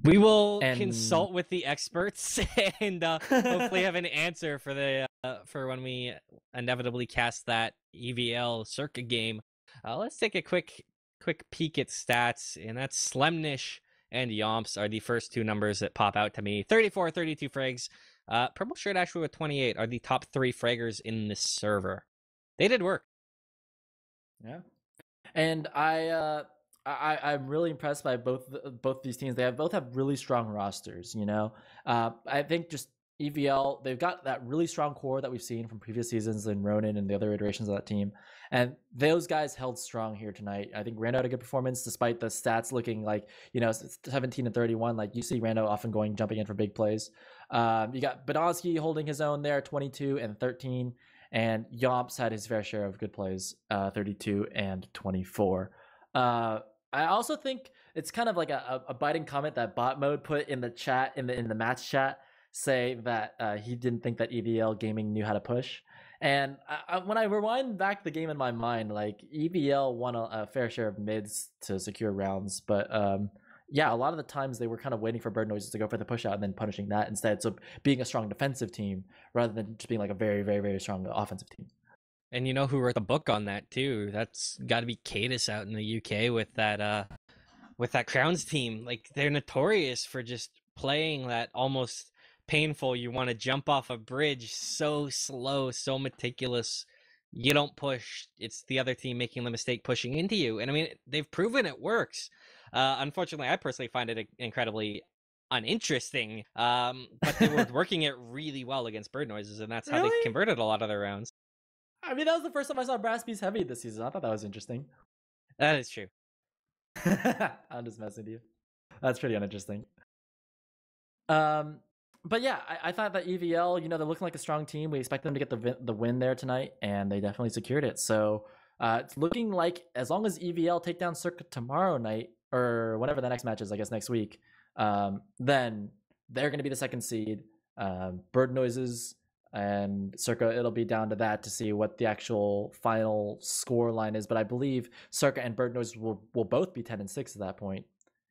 We will consult with the experts and hopefully have an answer for when we inevitably cast that EVL Circa game. Let's take a quick peek at stats, and that's Slemnish and Yomps are the first 2 numbers that pop out to me. 34, 32 frags. Purple Shirt actually with 28 are the top 3 fraggers in this server. They did work. Yeah, and I'm really impressed by both these teams. They both have really strong rosters, you know. I think just EVL, they've got that really strong core that we've seen from previous seasons in Ronin and the other iterations of that team. And those guys held strong here tonight. I think Rando had a good performance despite the stats looking like, you know, 17 and 31. Like you see Rando often jumping in for big plays. You got Badonsky holding his own there, 22 and 13. And Yomps had his fair share of good plays, 32 and 24. I also think it's kind of like a biting comment that bot mode put in the chat in the match chat, say that he didn't think that EVL Gaming knew how to push. And when I rewind back the game in my mind, like EVL won a fair share of mids to secure rounds, but yeah, a lot of the times they were kind of waiting for Bird Noises to go for the push out and then punishing that instead. So being a strong defensive team rather than just being like a very, very, very strong offensive team. And you know who wrote the book on that too? That's got to be Cadis out in the UK with that Crowns team. Like they're notorious for just playing that almost painful. You want to jump off a bridge, so slow, so meticulous. You don't push. It's the other team making the mistake pushing into you. And I mean, they've proven it works. Unfortunately, I personally find it incredibly uninteresting. But they were working it really well against Bird Noises, and that's how they Really? converted a lot of their rounds. I mean, that was the first time I saw Brass Beast Heavy this season. I thought that was interesting. That is true. I'm just messing with you. That's pretty uninteresting. But yeah, I thought that EVL, they're looking like a strong team. We expect them to get the win there tonight, and they definitely secured it. So it's looking like as long as EVL take down Circa tomorrow night, or whenever the next match is, I guess next week, then they're going to be the second seed. Bird Noises and Circa, it'll be down to that to see what the actual final score line is. But I believe Circa and Bird Noises will both be 10-6 at that point.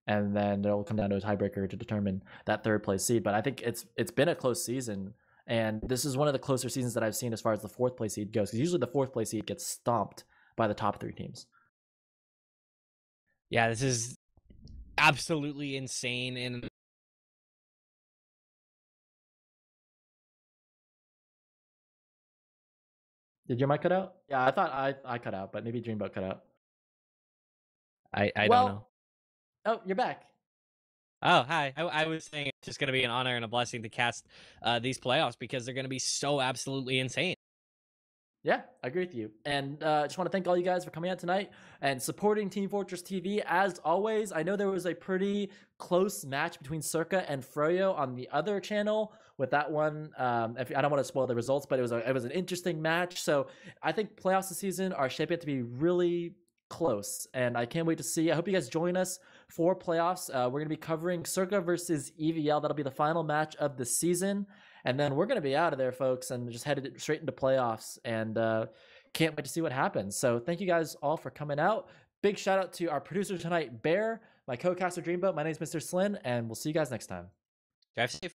And then it'll come down to a tiebreaker to determine that third place seed. But I think it's been a close season, and this is one of the closer seasons that I've seen as far as the fourth place seed goes. Because usually the fourth place seed gets stomped by the top three teams. Yeah, this is absolutely insane. And Did your mic cut out? Yeah, I thought I cut out, but maybe Dreamboat cut out. I don't know. Oh, you're back. Oh, hi. I was saying it's just going to be an honor and a blessing to cast these playoffs because they're going to be so absolutely insane. Yeah, I agree with you. And just want to thank all you guys for coming out tonight and supporting Team Fortress TV. As always, I know there was a pretty close match between Circa and Froyo on the other channel. With that one, I don't want to spoil the results, but it was an interesting match. So I think playoffs this season are shaping up to be really close, and I can't wait to see. I hope you guys join us for playoffs. We're going to be covering Circa versus EVL. That'll be the final match of the season, and then we're going to be out of there, folks, and just headed straight into playoffs, and can't wait to see what happens. So thank you guys all for coming out. Big shout out to our producer tonight, Bear, my co-caster Dreamboat. My name is Mr. Slin, and we'll see you guys next time. Drive safe.